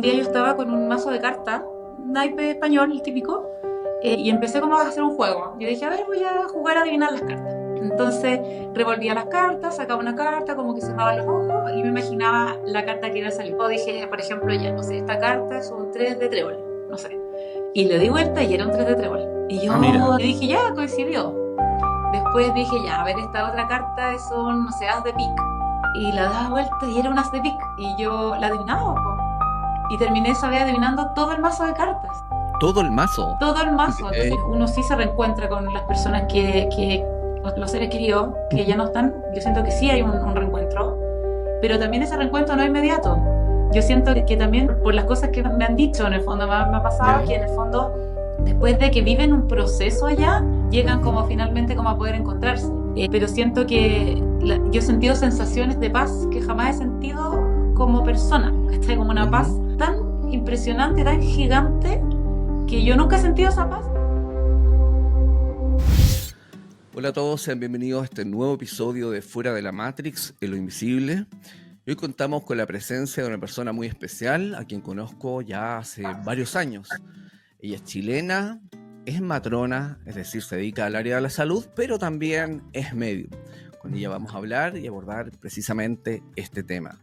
día yo estaba con un mazo de cartas, naipe español, el típico, y empecé como a hacer un juego. Yo dije, a ver, voy a jugar a adivinar las cartas. Entonces revolvía las cartas, sacaba una carta, como que cerraba los ojos y me imaginaba la carta que iba a salir. O dije, por ejemplo, ya, no sé, esta carta es un 3 de trébol, no sé. Y le di vuelta y era un 3 de trébol. Y yo Mira, dije, ya, coincidió. Después dije, ya, a ver, esta otra carta es un, no sé, as de pic. Y la daba vuelta y era un as de pic. Y yo la adivinaba, po. Y terminé esa vez adivinando todo el mazo de cartas. todo el mazo. Todo el mazo. Entonces Ok. uno sí se reencuentra con las personas los seres queridos, que ya no están. Yo siento que sí hay un reencuentro. Pero también ese reencuentro no es inmediato. Yo siento que también, por las cosas que me han dicho, en el fondo me ha pasado Ya. que en el fondo, después de que viven un proceso allá, llegan como finalmente como a poder encontrarse. Pero siento que yo he sentido sensaciones de paz que jamás he sentido como persona. ¿Cachai? Como una paz Ujú. tan impresionante, tan gigante, que yo nunca he sentido esa paz. Hola a todos, sean bienvenidos a este nuevo episodio de Fuera de la Matrix, en lo invisible. Hoy contamos con la presencia de una persona muy especial, a quien conozco ya hace varios años. Ella es chilena, es matrona, es decir, se dedica al área de la salud, pero también es medium. Con ella vamos a hablar y abordar precisamente este tema.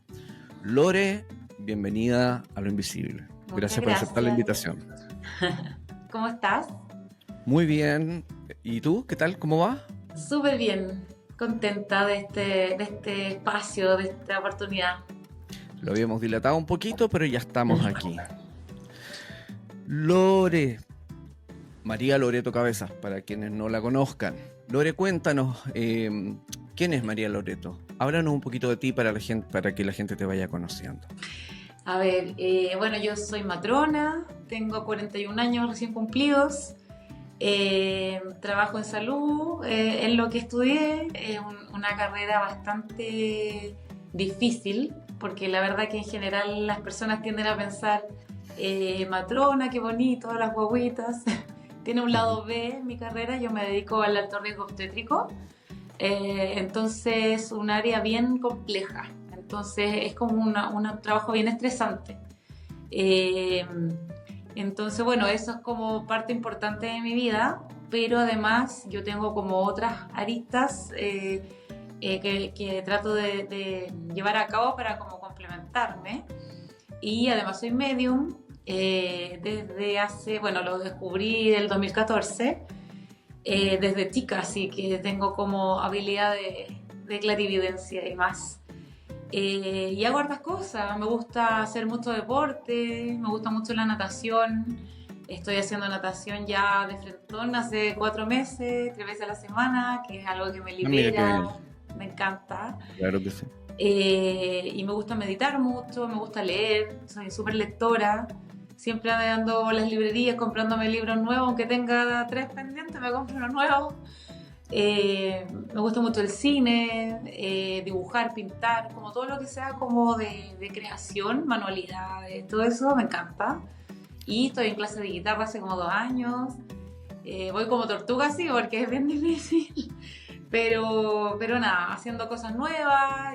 Lore, bienvenida a lo invisible. Muchas Gracias por aceptar la gracias. invitación. ¿Cómo estás? Muy bien. ¿Y tú? ¿Qué tal? ¿Cómo va? Súper bien, contenta de este espacio, de esta oportunidad. Lo habíamos dilatado un poquito, pero ya estamos aquí. Lore, María Loreto Cabezas, para quienes no la conozcan. Lore, cuéntanos, ¿quién es María Loreto? Háblanos un poquito de ti para la gente, para que la gente te vaya conociendo. A ver, bueno, yo soy matrona, tengo 41 años recién cumplidos, trabajo en salud, en lo que estudié, es una carrera bastante difícil, porque la verdad que en general las personas tienden a pensar, matrona, qué bonito, las guaguitas. Tiene un lado B mi carrera, yo me dedico al alto riesgo obstétrico, entonces un área bien compleja, entonces es como un trabajo bien estresante. Eh, entonces, bueno, eso es como parte importante de mi vida, pero además yo tengo como otras aristas que trato de llevar a cabo para como complementarme. Y además soy medium desde hace, bueno, lo descubrí del 2014, desde chica, así que tengo como habilidad de clarividencia y más. Y hago hartas cosas, me gusta hacer mucho deporte, me gusta mucho la natación. Estoy haciendo natación ya de frentón hace 4 meses, 3 veces a la semana, que es algo que me Ah, mira qué libera, bien. me encanta. Claro que sí. Y me gusta meditar mucho, me gusta leer, soy súper lectora. Siempre ando a las librerías comprándome libros nuevos, aunque tenga 3 pendientes, me compro uno nuevo. Me gusta mucho el cine, dibujar, pintar, como todo lo que sea como de creación, manualidades, todo eso me encanta. Y estoy en clase de guitarra hace como 2 años. Voy como tortuga, sí, porque es bien difícil. Pero nada, haciendo cosas nuevas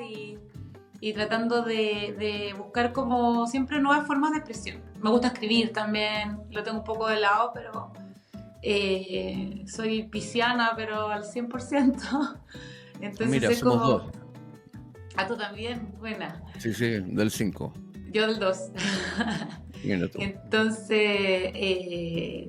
y tratando de buscar como siempre nuevas formas de expresión. Me gusta escribir también, lo tengo un poco de lado, pero soy pisciana, pero al 100%. Entonces Mira, es somos dos. como, tú también, buena. Sí, sí, del 5. Yo del 2. Mira tú. Entonces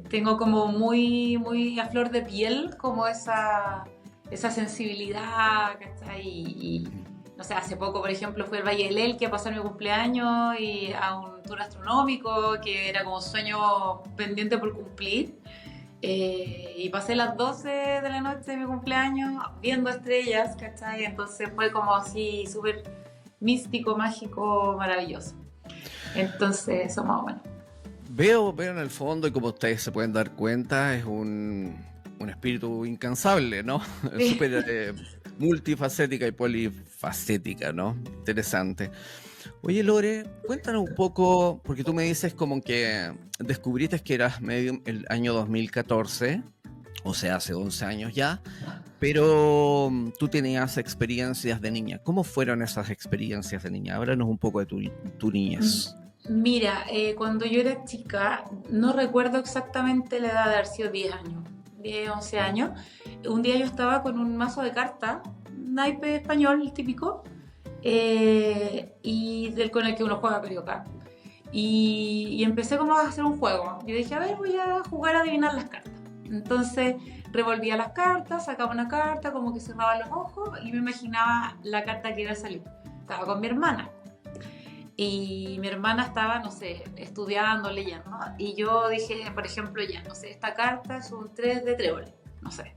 tengo como muy, muy a flor de piel como esa sensibilidad, ¿cachai? No sé, hace poco, por ejemplo, fui al Valle del Elqui a pasar mi cumpleaños y a un tour astronómico que era como un sueño pendiente por cumplir. Y pasé las 12 de la noche de mi cumpleaños viendo estrellas, ¿cachai? Entonces fue como así súper místico, mágico, maravilloso. Entonces, eso más o menos. Veo en el fondo y como ustedes se pueden dar cuenta, es un espíritu incansable, ¿no? Sí. Súper multifacética y polifacética, ¿no? Interesante. Oye, Lore, cuéntanos un poco, porque tú me dices como que descubriste que eras medium el año 2014, o sea, hace 11 años ya, pero tú tenías experiencias de niña. ¿Cómo fueron esas experiencias de niña? Háblanos un poco de tu niñez. Mira, cuando yo era chica, no recuerdo exactamente la edad de haber sido 10 años, 10, 11 años. Un día yo estaba con un mazo de cartas, naipe español, el típico, con el que uno juega carioca. Y empecé como a hacer un juego. Yo dije, a ver, voy a jugar a adivinar las cartas. Entonces revolvía las cartas, sacaba una carta, como que cerraba los ojos y me imaginaba la carta que iba a salir. Estaba con mi hermana. Y mi hermana estaba, no sé, estudiando, leyendo, ¿no? Y yo dije, por ejemplo, ya, no sé, esta carta es un 3 de trébol, no sé.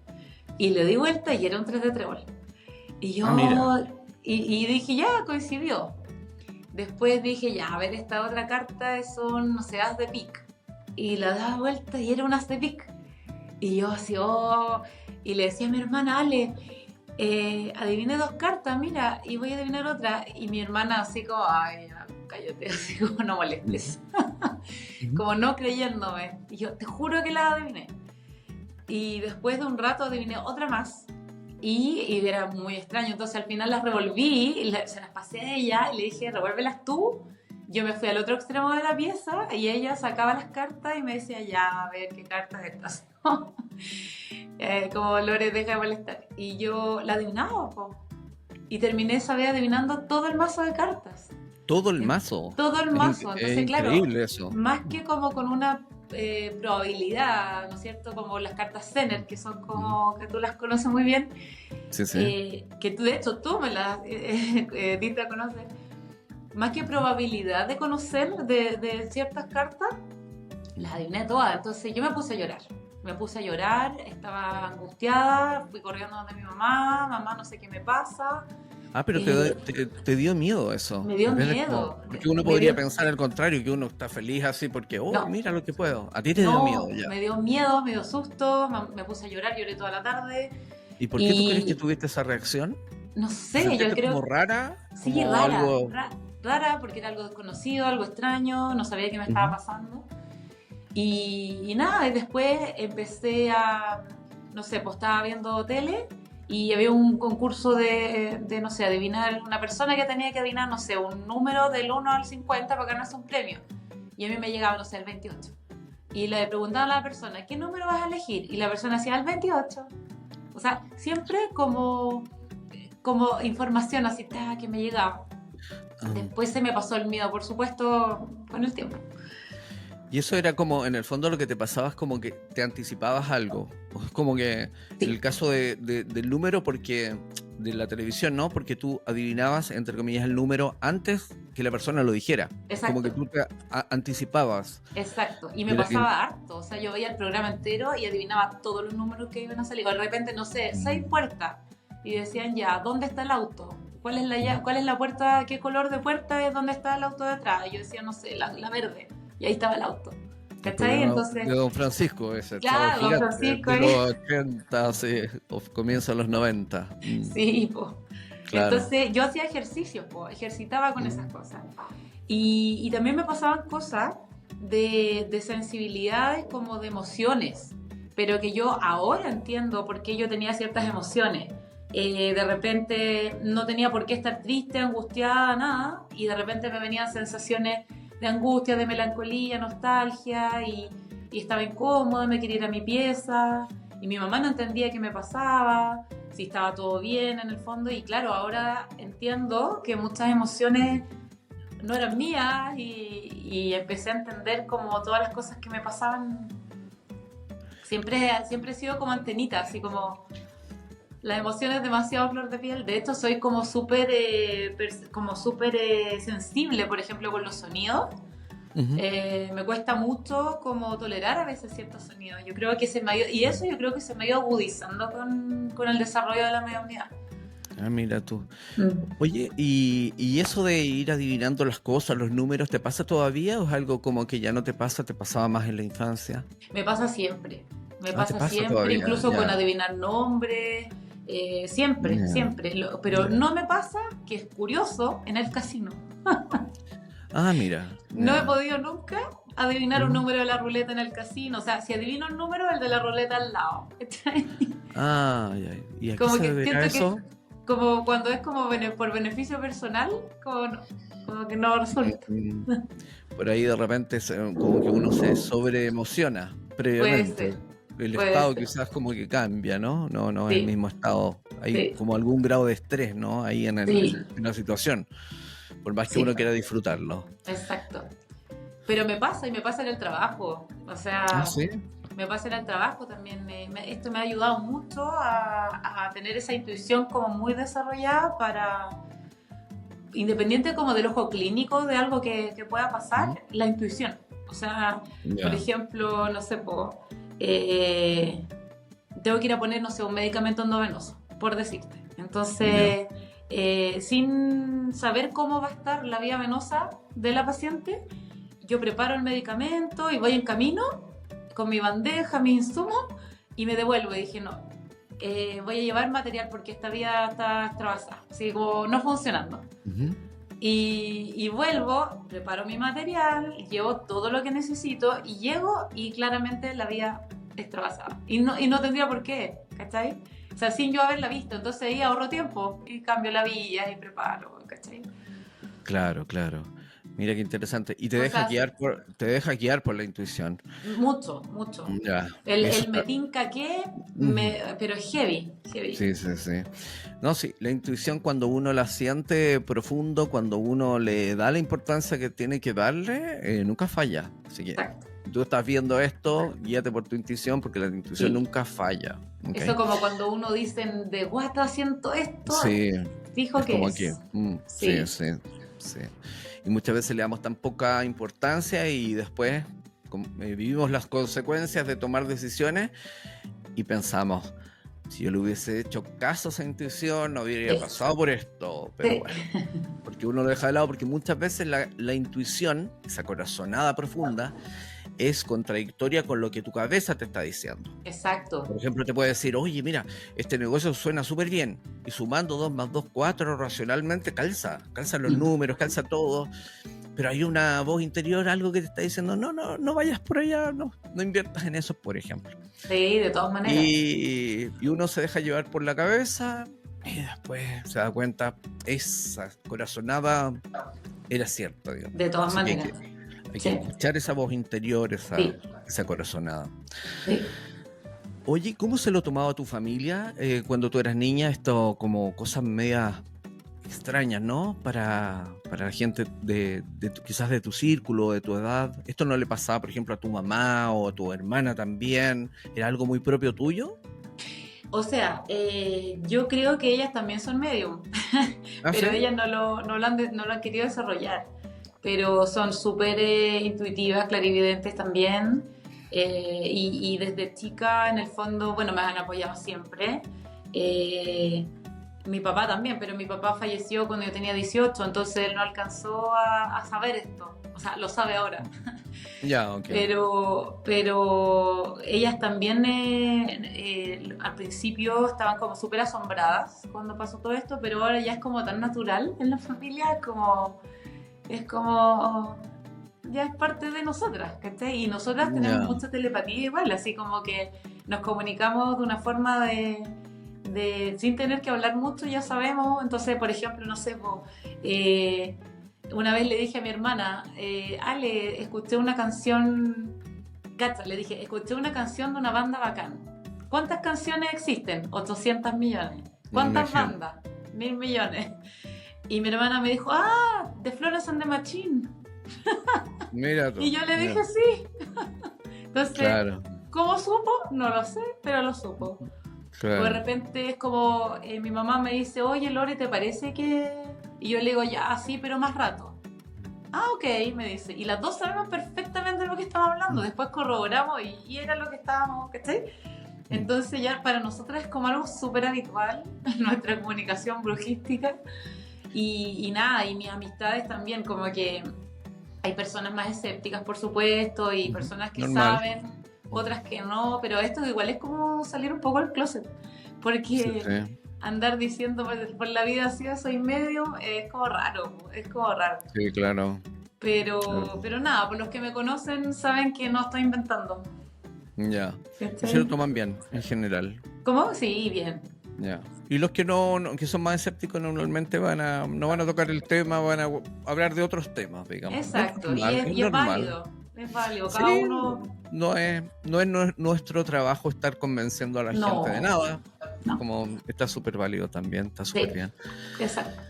Y le di vuelta y era un 3 de trébol. Y yo, Mira. y dije, ya, coincidió. Después dije, ya, a ver, esta otra carta es un, no sé, as de pic. Y la daba vuelta y era un as de pic. Y yo así, oh, y le decía a mi hermana, Ale, adiviné 2 cartas, mira, y voy a adivinar otra. Y mi hermana así como, ay, ya, cállate, así como no molestes. Ujú. Como no creyéndome. Y yo, te juro que la adiviné. Y después de un rato adiviné otra más. Y era muy extraño. Entonces al final las revolví, se las pasé a ella y le dije, revuélvelas tú. Yo me fui al otro extremo de la pieza y ella sacaba las cartas y me decía, ya, a ver qué cartas estas. Como Lore, deja de molestar. Y yo la adivinaba, po. Y terminé esa vez adivinando todo el mazo de cartas. Todo el mazo. Todo el mazo. Es Entonces, claro, increíble eso. más que como con una probabilidad, ¿no es cierto? Como las cartas Zener, que son Ujú. como que tú las conoces muy bien, Sí, sí. que tú, de hecho tú me las diste a conocer. Más que probabilidad de conocer de ciertas cartas, las adiviné todas. Entonces yo me puse a llorar. Me puse a llorar, estaba angustiada, fui corriendo donde mi mamá, mamá, no sé qué me pasa. Ah, pero Eh, te dio miedo eso. Me dio En vez de miedo, porque uno me podría dio... pensar al contrario, que uno está feliz así porque, oh, No, mira lo que puedo. A ti te dio miedo no, ya. me dio miedo, me dio susto, me puse a llorar, lloré toda la tarde. ¿Y por qué tú crees que Y tuviste esa reacción? no ¿Te sé, yo sentiste como creo, rara? sí, Como rara, algo... rara, porque era algo desconocido, algo extraño, no sabía qué me estaba Ujú. pasando. Y nada, y después empecé a, no sé, pues estaba viendo tele y había un concurso no sé, adivinar, una persona que tenía que adivinar, no sé, un número del 1 al 50 para ganarse un premio. Y a mí me llegaba, no sé, el 28. Y le preguntaban a la persona, ¿qué número vas a elegir? Y la persona decía, el 28. O sea, siempre como información así, que me llegaba. Ah. Después se me pasó el miedo, por supuesto, con el tiempo. Y eso era como, en el fondo lo que te pasaba es como que te anticipabas algo. O es como que en Sí, el caso del número, porque de la televisión, ¿no? Porque tú adivinabas, entre comillas, el número antes que la persona lo dijera. Como que exacto. tú te anticipabas. Exacto, y me Era- en- pasaba harto, o sea, yo veía el programa entero y adivinaba todos los números que iban a salir. O de repente, no sé, 6 Mm. puertas y decían ya, ¿dónde está el auto? Ujú. ¿Cuál es la puerta? ¿Qué color de puerta es donde está el auto detrás? Y yo decía, no sé, la verde. Y ahí estaba el auto. El ¿Cachai? programa Entonces, de Don Francisco, ese sábado claro, don gigante, Francisco, de los 80, sí, o comienza los 90. sí, pues. Claro. Entonces yo hacía ejercicios, pues, ejercitaba con esas Mm. cosas. Y también me pasaban cosas de sensibilidades como de emociones, pero que yo ahora entiendo por qué yo tenía ciertas emociones. De repente no tenía por qué estar triste, angustiada, nada, y de repente me venían sensaciones de angustia, de melancolía, nostalgia, y estaba incómoda, me quería ir a mi pieza, y mi mamá no entendía qué me pasaba, si estaba todo bien en el fondo, y claro, ahora entiendo que muchas emociones no eran mías y empecé a entender como todas las cosas que me pasaban. Siempre he sido como antenita, así como las emociones demasiado a flor de piel. De hecho, soy como súper sensible, por ejemplo, con los sonidos. Ujú. Me cuesta mucho como tolerar a veces ciertos sonidos. Yo creo que y eso yo creo que se me ha ido agudizando con el desarrollo de la mediunidad. Ah, mira tú. Mm. Oye, ¿y eso de ir adivinando las cosas, los números, te pasa todavía o es algo como que ya no te pasa, te pasaba más en la infancia? Me pasa siempre, me Ah, te pasa pasa siempre, todavía, incluso con ya. adivinar nombres, siempre, Ya, siempre. Pero ya. no me pasa, que es curioso, en el casino. Ah, mira, No he ya. podido nunca adivinar un Ujú. número de la ruleta en el casino. O sea, si adivino un número, el de la ruleta al lado. ¿Cachai? Ah, ya. ¿Y a qué Como se que deberá siento que eso? como cuando es como por beneficio personal, como que no resulta. Mm, Por ahí de repente como que uno se sobreemociona Puede previamente. ser, El puede estado ser. quizás como que cambia, ¿no? No es el Sí, mismo estado. Hay sí, como algún grado de estrés, ¿no? Ahí sí, en la situación, por más que sí, uno quiera disfrutarlo. exacto. Pero me pasa y me pasa en el trabajo. O Ah, sea, sí. me pasa en el trabajo también. Esto me ha ayudado mucho a tener esa intuición como muy desarrollada para, independiente como del ojo clínico de algo que pueda Ujú. pasar, la intuición. O sea, por Ya, ejemplo, no sé, eh, tengo que ir a poner, no sé, un medicamento endovenoso, por decirte. ya. Entonces, sin saber cómo va a estar la vía venosa de la paciente, yo preparo el medicamento y voy en camino con mi bandeja, mis insumos y me devuelvo. Y dije, no, voy a llevar material porque esta vía está extravasada, sigo no funcionando. Ujú. Y vuelvo, preparo mi material, llevo todo lo que necesito y llego y claramente la vía extravasada. Y no tendría por qué, ¿cachai? O sea, sin yo haberla visto. Entonces ahí ahorro tiempo y cambio la vía y preparo, ¿cachai? Claro, claro. Mira qué interesante. Y Cosas así. te deja guiar por la intuición. Mucho, mucho. Ya, eso El está. me tinca que, Ujú. pero es heavy, heavy. Sí, sí, sí. No, sí, la intuición cuando uno la siente profundo, cuando uno le da la importancia que tiene que darle, nunca falla. Así que Exacto. tú estás viendo esto, guíate por tu intuición, porque la intuición Sí. nunca falla. ¿Ok? Eso como cuando uno dice de guata siento esto, Sí, fijo es que como aquí. es. Sí, Sí, sí, sí. Y muchas veces le damos tan poca importancia y después vivimos las consecuencias de tomar decisiones y pensamos, si yo le hubiese hecho caso a esa intuición, no hubiera sí, pasado por esto, pero sí. bueno, porque uno lo deja de lado, porque muchas veces la intuición, esa corazonada profunda, es contradictoria con lo que tu cabeza te está diciendo. Exacto. Por ejemplo, te puede decir, oye, mira, este negocio suena súper bien, y sumando 2 más 2 4 racionalmente calza los números, calza todo, pero hay una voz interior, algo que te está diciendo, no vayas por allá, no inviertas en eso, por ejemplo. Sí, de todas maneras. Y uno se deja llevar por la cabeza y después se da cuenta, esa corazonada era cierta, digamos. De todas Así que maneras. hay que Sí, escuchar esa voz interior, sí, esa corazonada. sí. Oye, ¿cómo se lo tomaba tu familia cuando tú eras niña? Esto como cosas medias extrañas, ¿no? Para la gente quizás de tu círculo, de tu edad. ¿Esto no le pasaba, por ejemplo, a tu mamá o a tu hermana también? ¿Era algo muy propio tuyo? O sea, yo creo que ellas también son medium, ¿Ah, pero sí? ellas no lo han querido desarrollar. Pero son súper intuitivas, clarividentes también. Y desde chica, en el fondo, bueno, me han apoyado siempre. Eh, Mi papá también, pero mi papá falleció cuando yo tenía 18, entonces él no alcanzó a saber esto. O sea, lo sabe ahora. Ya, ok. Pero ellas también al principio estaban como súper asombradas cuando pasó todo esto, pero ahora ya es como tan natural en la familia, es como, ya es parte de nosotras, ¿cachai? Y nosotras tenemos Ya. mucha telepatía igual, así como que nos comunicamos de una forma sin tener que hablar mucho, ya sabemos. Entonces, por ejemplo, no sé, una vez le dije a mi hermana, Ale, escuché una canción, cacha, le dije, escuché una canción de una banda bacán. ¿Cuántas canciones existen? 800 millones. ¿Cuántas Imagino. bandas? 1.000 millones. Y mi hermana me dijo, ah, The Florence and the Machine. Mira Y tú. yo le Ya. dije, sí. Entonces, Claro, ¿cómo supo? No lo sé, pero lo supo. O de claro. repente es como, mi mamá me dice, oye Lore, ¿te parece que...? Y yo le digo, ya, sí, pero más rato. Ah, ok, me dice. Y las dos sabemos perfectamente de lo que estamos hablando. Mm, Después corroboramos y era lo que estábamos, ¿cachai? mm. Entonces ya para nosotros es como algo súper habitual, nuestra comunicación brujística. Y nada, y mis amistades también, como que hay personas más escépticas, por supuesto, y Ujú. personas que Normal. saben, otras que no, pero esto igual es como salir un poco del closet, Sí, porque sí, andar diciendo por la vida así, soy medium, es como raro. sí, claro, claro. Pero nada, por los que me conocen saben que no estoy inventando. Ya. Y se lo ¿Cachai? toman bien, en general. ¿Cómo? Sí, bien. Ya. Y los que que son más escépticos normalmente no van a tocar el tema, van a hablar de otros temas, digamos. Exacto, Es y normal. es válido, cada Sí, uno... no es nuestro trabajo estar convenciendo a la gente de No, nada. no, Como está súper válido también, está súper sí, bien. exacto.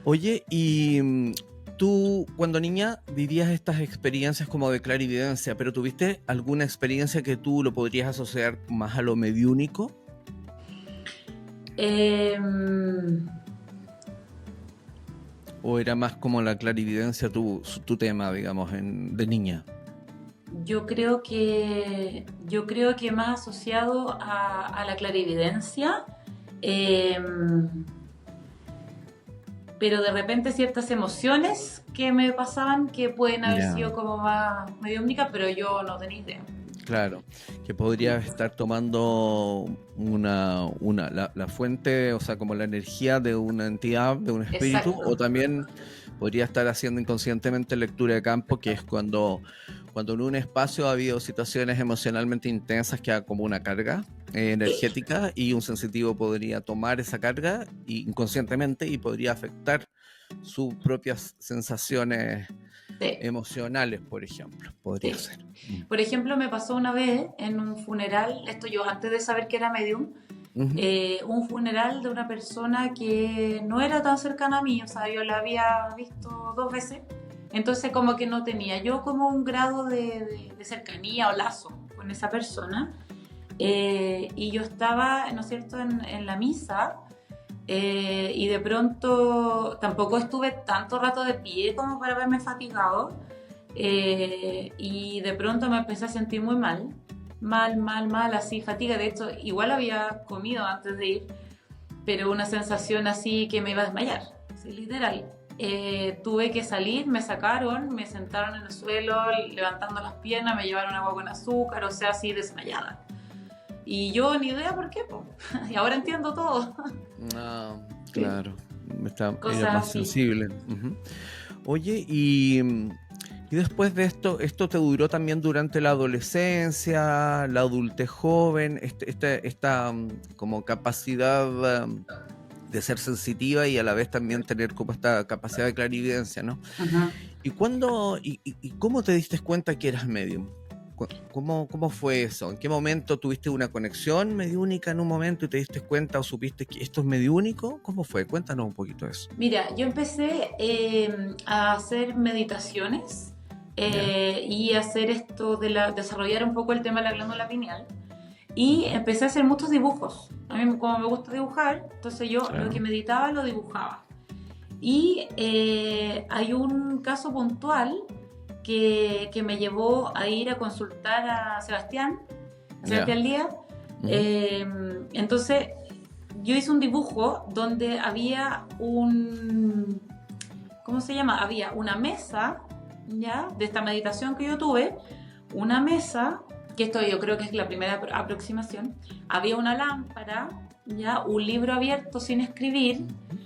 Oye, y tú cuando niña vivías estas experiencias como de clarividencia, pero ¿tuviste alguna experiencia que tú lo podrías asociar más a lo mediúnico? Em, ¿O era más como la clarividencia tu tema, digamos, de niña? yo creo que más asociado a la clarividencia, em, pero de repente ciertas emociones que me pasaban que pueden haber Ya, sido como más mediúmnicas, pero yo no tenía idea. claro. Que podrías estar tomando la fuente, o sea, como la energía de una entidad, de un espíritu, Exacto, o también podría estar haciendo inconscientemente lectura de campo, que es cuando en un espacio ha habido situaciones emocionalmente intensas que hay como una carga sí, energética y un sensitivo podría tomar esa carga inconscientemente y podría afectar sus propias sensaciones sí, emocionales, por ejemplo. Podría sí. ser. Por ejemplo, me pasó una vez en un funeral, esto yo antes de saber que era medium, Ujú. un funeral de una persona que no era tan cercana a mí, o sea, yo la había visto 2 veces, entonces como que no tenía yo como un grado de cercanía o lazo con esa persona, y yo estaba, ¿no es cierto?, en la misa, y de pronto tampoco estuve tanto rato de pie como para haberme fatigado, y de pronto me empecé a sentir muy mal, mal, así, fatiga. De hecho, igual había comido antes de ir, pero una sensación así que me iba a desmayar, así, literal. Tuve que salir, me sacaron, me sentaron en el suelo, levantando las piernas, me llevaron agua con azúcar, o sea, así desmayada. Y yo ni idea por qué, po. Y ahora entiendo todo. Ah, Sí, claro. Era cosas más así. sensible. Ujú. Oye, y después de esto te duró también durante la adolescencia, la adultez joven, esta como capacidad de ser sensitiva y a la vez también tener como esta capacidad de clarividencia, ¿no? Ujú. ¿Y cómo te diste cuenta que eras medium? ¿Cómo fue eso? ¿En qué momento tuviste una conexión mediúnica en un momento y te diste cuenta o supiste que esto es mediúnico? ¿Cómo fue? Cuéntanos un poquito de eso. Mira, yo empecé a hacer meditaciones, ¿Ya? y hacer esto desarrollar un poco el tema de la glándula pineal. Y Ujú. empecé a hacer muchos dibujos. A mí, como me gusta dibujar, entonces yo lo que Claro. meditaba lo dibujaba. Y hay un caso puntual que me llevó a ir a consultar a Ya. Sebastián Díaz. Ujú. Entonces, yo hice un dibujo donde había ¿cómo se llama? Había una mesa, ¿ya? De esta meditación que yo tuve, una mesa, que esto yo creo que es la primera aproximación, había una lámpara, ¿ya? Un libro abierto sin escribir, Ujú.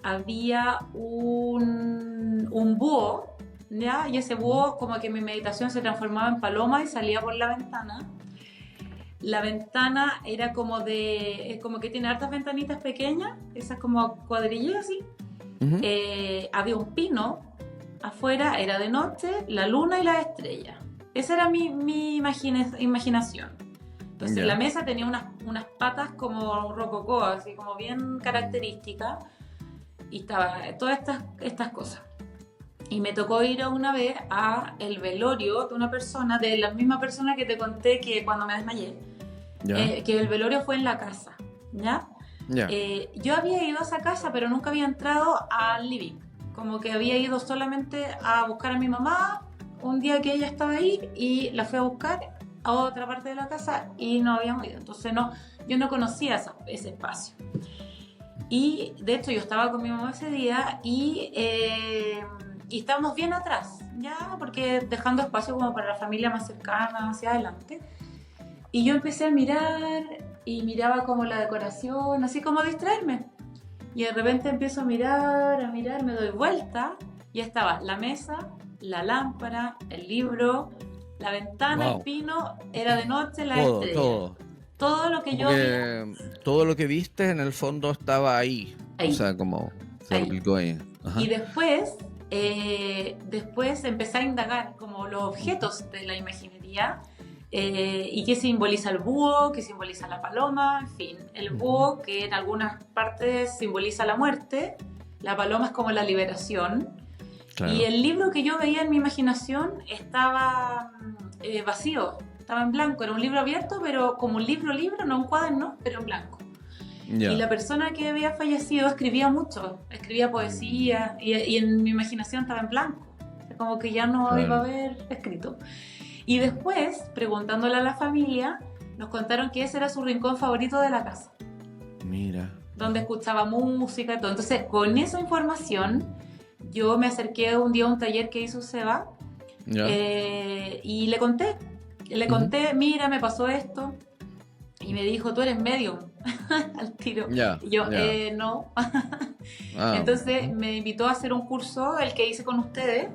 había un búho, ¿ya? Y ese Ujú. búho como que mi meditación se transformaba en paloma y salía por la ventana. La ventana era como que tiene hartas ventanitas pequeñas, esas como cuadrillas así. Ujú. Había un pino afuera, era de noche, la luna y las estrellas. Esa era mi imaginación. Entonces la Ya. mesa tenía unas patas como rococó, así como bien características, y estaba todas estas cosas. Y me tocó ir una vez a el velorio de una persona, de la misma persona que te conté que cuando me desmayé, Ya. que el velorio fue en la casa, ¿ya? Ya. Yo había ido a esa casa, pero nunca había entrado al living. Como que había ido solamente a buscar a mi mamá un día que ella estaba ahí y la fui a buscar a otra parte de la casa y no habíamos ido. Entonces no, yo no conocía ese espacio. Y de hecho yo estaba con mi mamá ese día y estábamos bien atrás, ya, porque dejando espacio como para la familia más cercana hacia adelante. Y yo empecé a mirar y miraba como la decoración, así como a distraerme. Y de repente empiezo a mirar, me doy vuelta y estaba la mesa, la lámpara, el libro, la ventana, el Wow. pino, era de noche, la Todo, estrella. todo. todo lo que Como yo vi que todo lo que viste en el fondo estaba ahí. O ahí, sea, como se ahí. replicó ahí. Y Ajá. después empecé a indagar como los Ujú, objetos de la imaginería y qué simboliza el búho, qué simboliza la paloma, en fin. El ujú. búho, que en algunas partes simboliza la muerte, la paloma es como la liberación. Y Claro. el libro que yo veía en mi imaginación estaba vacío, estaba en blanco. Era un libro abierto, pero como un libro, no un cuaderno, pero en blanco. Y Ya. la persona que había fallecido escribía mucho, escribía Mm, poesía y en mi imaginación estaba en blanco, como que ya no iba a claro. haber escrito. Y después, preguntándole a la familia, nos contaron que ese era su rincón favorito de la casa, Mira. donde Ajá. escuchaba música y todo. Entonces, con esa información, yo me acerqué un día a un taller que hizo Seba Ya. y le Ujú. conté, mira, me pasó esto. Y me dijo, tú eres medium, al tiro. Ya. Y yo, Ya. no. Ah. Entonces Ujú. me invitó a hacer un curso, el que hice con ustedes,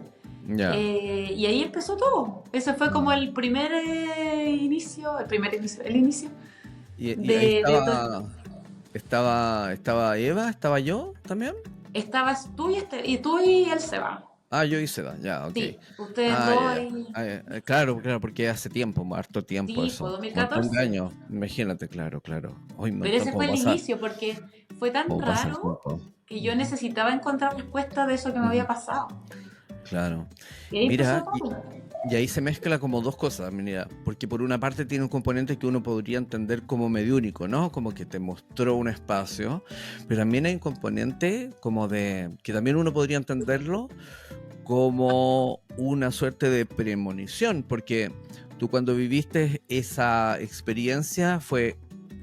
Ya. y ahí empezó todo. Ese fue como Mm. el primer el inicio Y ahí de todo esto. estaba Eva, estaba yo también. Estabas tú y él se va. Ah, yo hice, ya, ok. Sí, ustedes Ah, ya, dos ya. y... Claro, claro, porque hace tiempo, harto tiempo Sí, fue eso. Un montón de 2014. años, imagínate, claro, claro. Hoy un Pero montón, ese fue el inicio, porque fue tan cómo pasa el raro tiempo. que yo Ujú, necesitaba encontrar respuesta de eso que me había ujú, pasado. claro. Y ahí empezó Mira, todo. y ahí se mezcla como dos cosas, mira, porque por una parte tiene un componente que uno podría entender como mediúnico, ¿no? Como que te mostró un espacio, pero también hay un componente como de, que también uno podría entenderlo como una suerte de premonición, porque tú cuando viviste esa experiencia fue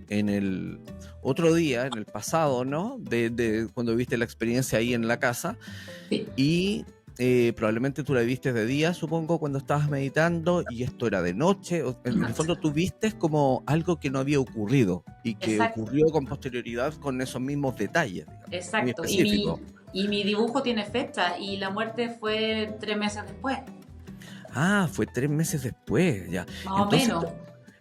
en el otro día, en el pasado, ¿no? De cuando viviste la experiencia ahí en la casa Sí, y probablemente tú la viste de día, supongo, cuando estabas meditando y esto era de noche. En el fondo tú viste como algo que no había ocurrido y que exacto, ocurrió con posterioridad con esos mismos detalles, digamos, muy exacto. específicos. Y mi dibujo tiene fecha y la muerte fue 3 meses después, Ah, fue 3 meses después, ya. más o Entonces, menos.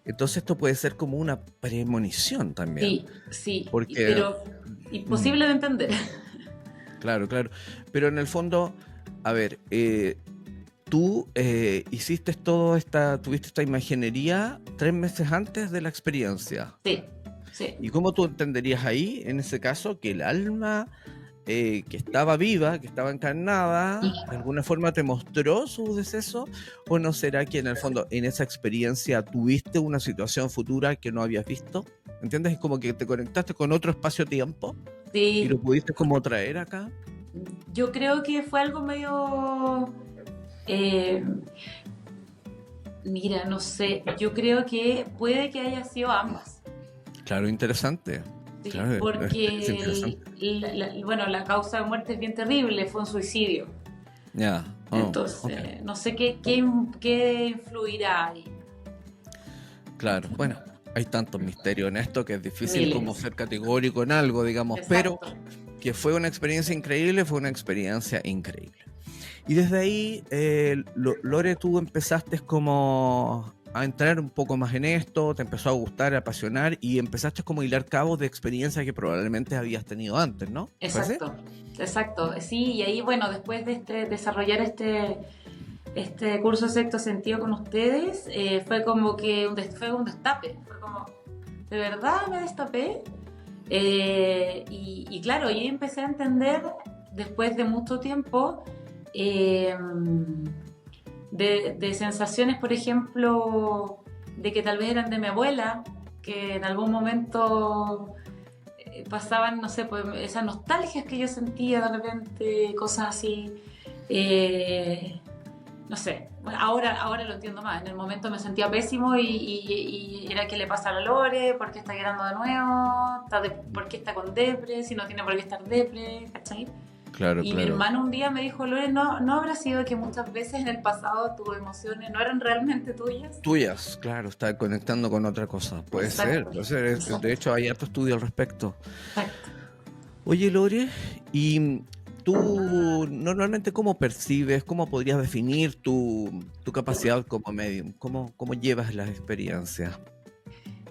entonces esto puede ser como una premonición también, Sí, sí, porque, pero mm, imposible de entender. claro, claro, pero en el fondo, a ver, tú hiciste tuviste esta imaginería 3 meses antes de la experiencia. Sí, sí. ¿Y cómo tú entenderías ahí, en ese caso, que el alma que estaba viva, que estaba encarnada, de alguna forma te mostró su deceso? ¿O no será que en el fondo en esa experiencia tuviste una situación futura que no habías visto? ¿Entiendes? Es como que te conectaste con otro espacio-tiempo y lo Sí, pudiste como traer acá. yo creo que fue algo medio... eh, mira, no sé, yo creo que puede que haya sido ambas. Claro, interesante. Sí, Claro, es porque interesante. bueno, la causa de muerte es bien terrible, fue un suicidio. Ya, oh, ok. Entonces, no sé qué influirá ahí. Claro, bueno, hay tantos misterios en esto que es difícil como Miles. ser categórico en algo, digamos, pero Exacto. que fue una experiencia increíble, fue una experiencia increíble. Y desde ahí, Lore, tú empezaste como a entrar un poco más en esto, te empezó a gustar, a apasionar y empezaste como a hilar cabos de experiencias que probablemente habías tenido antes, ¿no? ¿Fue así? Exacto, exacto. Sí, y ahí, bueno, después de desarrollar este curso de sexto sentido con ustedes, fue como que fue un destape. Fue como, de verdad me destapé. Y claro, yo empecé a entender, después de mucho tiempo, eh, de sensaciones, por ejemplo, de que tal vez eran de mi abuela, que en algún momento pasaban, no sé, pues esas nostalgias que yo sentía de repente, cosas así. eh, no sé, bueno, ahora lo entiendo más. En el momento me sentía pésimo y era que le pasa a la Lore, por qué está llorando de nuevo, por qué está con depre, si no tiene por qué estar depre, ¿cachai? Claro, Y mi claro. hermano un día me dijo, Lore, ¿no habrá sido que muchas veces en el pasado tus emociones no eran realmente tuyas? Tuyas, claro, está conectando con otra cosa. Puede ser, Exacto, puede ser. De exacto, hecho, hay harto estudio al respecto. exacto. Oye, Lore, ¿y tú normalmente cómo percibes, cómo podrías definir tu capacidad como medium? ¿Cómo llevas las experiencias?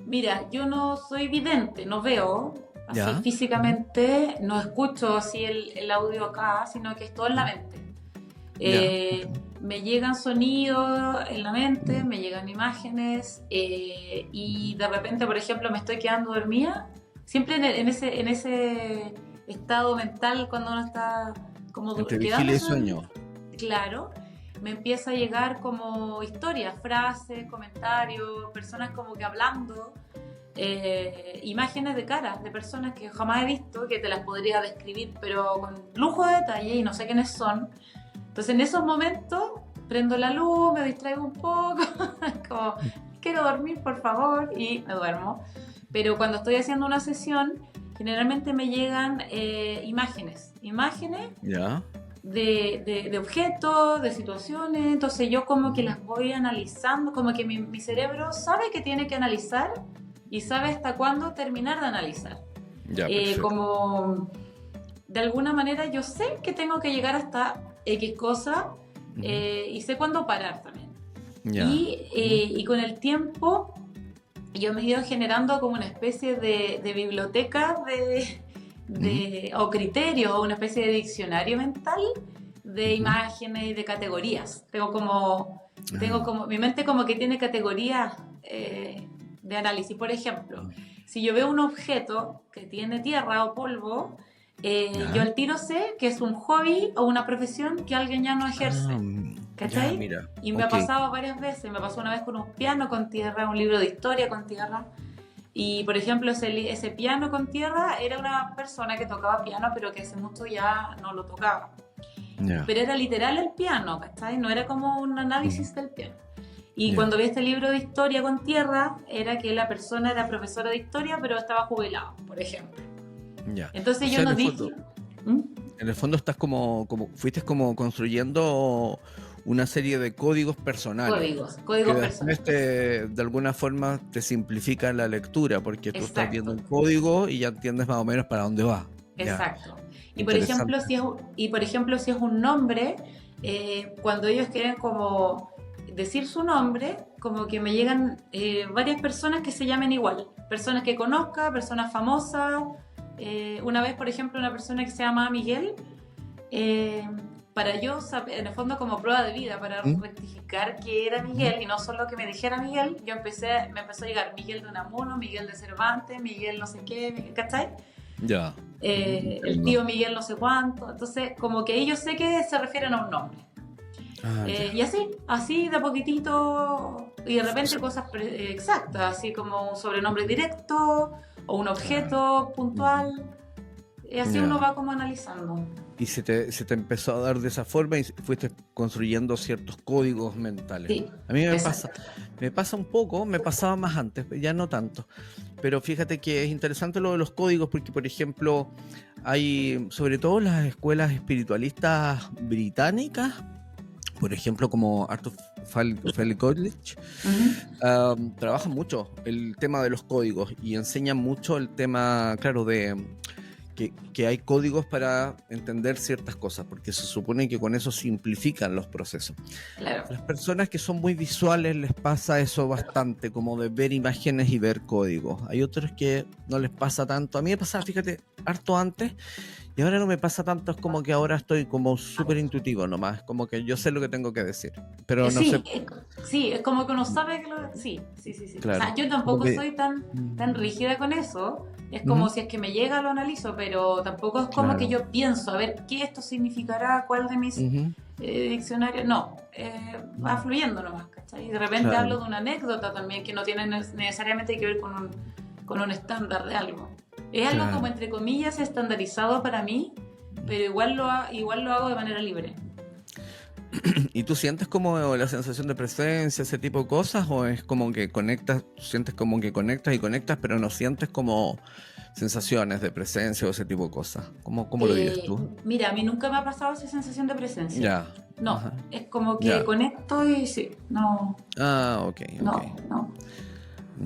Mira, yo no soy vidente, no veo así Ya. físicamente, no escucho así el audio acá, sino que es todo en la mente. Ya. Me llegan sonidos en la mente, me llegan imágenes y de repente, por ejemplo, me estoy quedando dormida, siempre en ese estado mental cuando uno está como Entre vigilia y quedándose sueño. dormido, claro, me empieza a llegar como historias, frases, comentarios, personas como que hablando, imágenes de caras de personas que jamás he visto, que te las podría describir, pero con lujo de detalle y no sé quiénes son. Entonces en esos momentos prendo la luz, me distraigo un poco, como quiero dormir por favor y me duermo. Pero cuando estoy haciendo una sesión, generalmente me llegan imágenes Ya. de objetos, de situaciones, entonces yo como que las voy analizando, como que mi cerebro sabe que tiene que analizar y sabe hasta cuándo terminar de analizar. Ya, perfecto. Como de alguna manera yo sé que tengo que llegar hasta X cosa Ujú. y sé cuándo parar también. Ya. Y con el tiempo yo me he ido generando como una especie de biblioteca Ujú. o criterios, o una especie de diccionario mental de Ujú. imágenes y de categorías. Tengo Ah, como, mi mente como que tiene categorías de análisis. Por ejemplo, si yo veo un objeto que tiene tierra o polvo, yo ya. al tiro sé que es un hobby o una profesión que alguien ya no Ah, ejerce. ya, ¿Cachai? mira. Y me ha Ok. pasado varias veces. Me pasó una vez con un piano con tierra, un libro de historia con tierra. Y por ejemplo, ese piano con tierra era una persona que tocaba piano, pero que hace mucho ya no lo tocaba. Ya. Pero era literal el piano, ¿cachai? No era como un Ujú. análisis del piano. Y Ya. cuando vi este libro de historia con tierra, era que la persona era profesora de historia, pero estaba jubilado, por ejemplo. Ya. O Entonces yo sea, no dije... ¿Mm? en el fondo estás fuiste como construyendo una serie de códigos personales que Códigos después personales. de alguna forma te simplifican la lectura porque tú estás viendo Exacto. un código y ya entiendes más o menos para dónde va. Ya. Exacto. Interesante. Y por ejemplo, si es un nombre, cuando ellos quieren como decir su nombre, como que me llegan varias personas que se llamen igual. Personas que conozca, personas famosas. Una vez, por ejemplo, una persona que se llama Miguel, eh, para yo saber, en el fondo como prueba de vida, para ¿Mm? rectificar que era Ujú. Miguel y no solo que me dijera Miguel, me empezó a llegar Miguel de Unamuno, Miguel de Cervantes, Miguel no sé qué, ¿cachai? Ya. Ujú. El Entiendo. tío Miguel no sé cuánto. Entonces, como que ellos sé que se refieren a un nombre. Ah, ya. Y así de a poquitito, y de O repente sea, cosas exactas, así como un sobrenombre directo o un claro. objeto Ujú. puntual. Y así uno Ya. va como analizando. Y se te empezó a dar de esa forma y fuiste construyendo ciertos códigos mentales. Sí, A mí exacto. me pasa un poco, me pasaba más antes, ya no tanto. Pero fíjate que es interesante lo de los códigos porque, por ejemplo, hay, sobre todo las escuelas espiritualistas británicas, por ejemplo, como Arthur Fell College, Ujú. trabajan mucho el tema de los códigos y enseñan mucho el tema, claro, de que hay códigos para entender ciertas cosas, porque se supone que con eso simplifican los procesos. Claro. A las personas que son muy visuales les pasa eso bastante, como de ver imágenes y ver códigos. Hay otros que no les pasa tanto. A mí me pasaba, fíjate, harto antes, y ahora no me pasa tanto, es como que ahora estoy como súper intuitivo nomás, como que yo sé lo que tengo que decir, pero no sé, Sí, es como que uno sabe que lo... Sí, sí, sí, sí. O sea, claro, yo como tampoco que... soy tan rígida con eso. Es como Ujú. si es que me llega, lo analizo, pero tampoco es como que Claro. yo pienso, a ver, ¿qué esto significará? ¿Cuál de mis Ujú. diccionarios? No, va fluyendo nomás, ¿cachai? Y de repente Claro, hablo de una anécdota también que no tiene necesariamente que ver con un estándar de algo. Es algo como, claro. entre comillas, estandarizado para mí, pero igual lo hago de manera libre. ¿Y tú sientes como la sensación de presencia, ese tipo de cosas? ¿O es como que conectas, sientes como que conectas y conectas, pero no sientes como sensaciones de presencia o ese tipo de cosas? ¿Cómo lo vives tú? Mira, a mí nunca me ha pasado esa sensación de presencia. Ya, No, ajá, es como que ya. conecto y sí, no, Ah, ok, ok, no, no.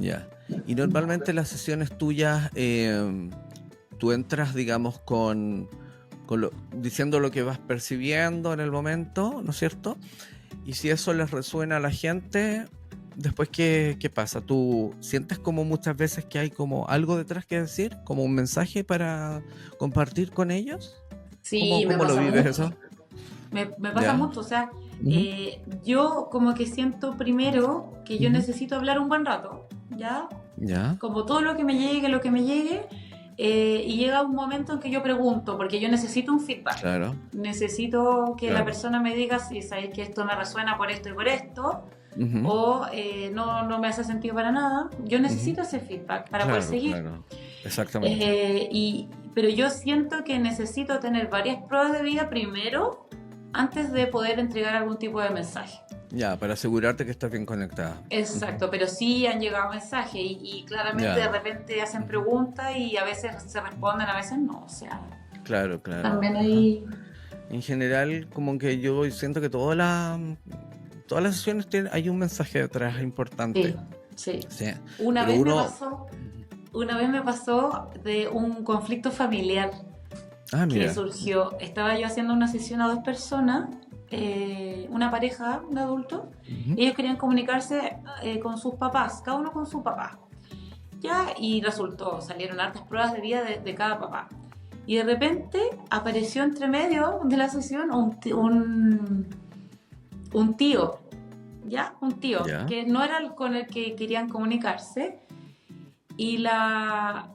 ya. Y normalmente las sesiones tuyas, tú entras, digamos, diciendo lo que vas percibiendo en el momento, ¿no es cierto? Y si eso les resuena a la gente, después qué pasa? ¿Tú sientes como muchas veces que hay como algo detrás que decir? ¿Como un mensaje para compartir con ellos? Sí, me Cómo lo pasa vives mucho. eso? Me pasa Ya, mucho, o sea, ujú, yo como que siento primero que yo ujú, necesito hablar un buen rato, ¿ya? ya, Como todo lo que me llegue, y llega un momento en que yo pregunto, porque yo necesito un feedback. claro, Necesito que la claro. persona me diga si sabéis que esto me resuena por esto, Ujú, o no, no me hace sentido para nada. Yo ujú, necesito ese feedback para poder claro, seguir. claro. Exactamente. Pero yo siento que necesito tener varias pruebas de vida primero antes de poder entregar algún tipo de mensaje. Ya, para asegurarte que estás bien conectada. Ujú, Exacto, pero sí han llegado mensajes y claramente de ya. repente hacen Ujú, preguntas y a veces se responden, a veces no. O sea, claro, claro. también Ajá. hay... En general, como que yo siento que todas las sesiones hay un mensaje detrás Sí, importante. sí. Sí. Una Pero vez me uno. pasó, una vez me pasó de un conflicto familiar Ah, que mira. surgió. Estaba yo haciendo una sesión a dos personas, una pareja de adultos. Ujú, Ellos querían comunicarse con sus papás, cada uno con su papá. Ya, y resultó, salieron hartas pruebas de vida de cada papá. Y de repente apareció entre medio de la sesión un tío, ¿ya? Un tío, ya, que no era el con el que querían comunicarse. Y la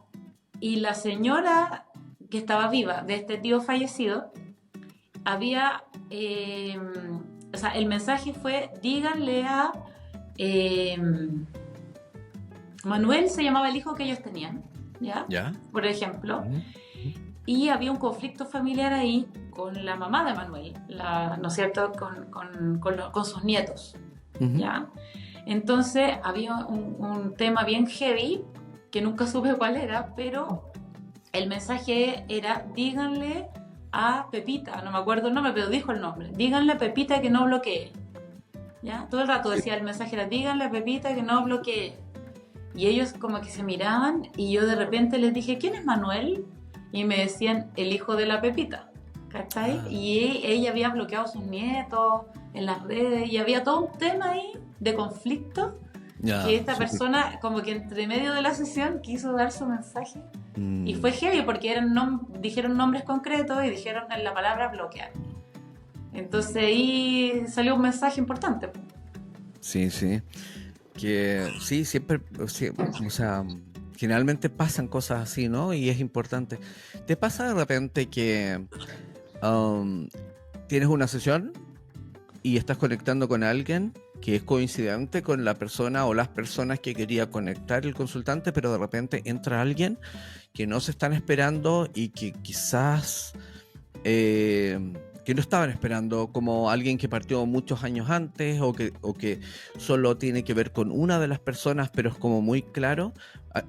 señora que estaba viva de este tío fallecido había, o sea, el mensaje fue, díganle a eh, Manuel, se llamaba el hijo que ellos tenían, ¿ya? ya. Por ejemplo, Ujú, ujú, y había un conflicto familiar ahí con la mamá de Manuel, ¿no es cierto? Con sus nietos, ujú. ¿ya? Entonces había un tema bien heavy que nunca supe cuál era, pero el mensaje era, díganle a Pepita, no me acuerdo el nombre, pero dijo el nombre, díganle a Pepita que no bloquee, ¿ya? Todo el rato Sí. decía el mensaje, era, díganle a Pepita que no bloquee. Y ellos como que se miraban y yo de repente les dije, ¿quién es Manuel? Y me decían, el hijo de la Pepita, ¿cachai? Ah, Y ella había bloqueado a sus nietos en las redes y había todo un tema ahí de conflicto que ya, esta súper. persona como que entre medio de la sesión quiso dar su mensaje y fue Mm, heavy porque dijeron nombres concretos y dijeron la palabra bloquear. Entonces ahí salió un mensaje importante. sí, sí. Que sí, siempre, sí, o sea, generalmente pasan cosas así, ¿no? Y es importante. ¿Te pasa de repente que um, tienes una sesión y estás conectando con alguien que es coincidente con la persona o las personas que quería conectar el consultante, pero de repente entra alguien que no se están esperando y que quizás que no estaban esperando, como alguien que partió muchos años antes o que solo tiene que ver con una de las personas, pero es como muy claro.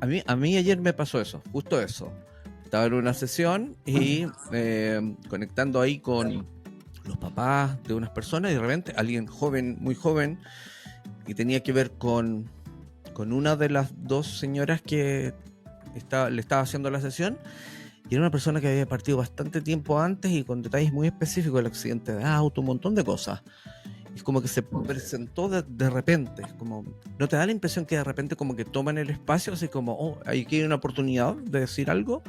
A mí ayer me pasó eso, justo eso. Estaba en una sesión y conectando ahí con los papás de unas personas y de repente alguien joven, muy joven, y tenía que ver con una de las dos señoras que le estaba haciendo la sesión y era una persona que había partido bastante tiempo antes y con detalles muy específicos del accidente de auto, un montón de cosas. Y es como que se presentó de repente. Es como, ¿no te da la impresión que de repente como que toman el espacio, así como, oh, aquí hay una oportunidad de decir algo?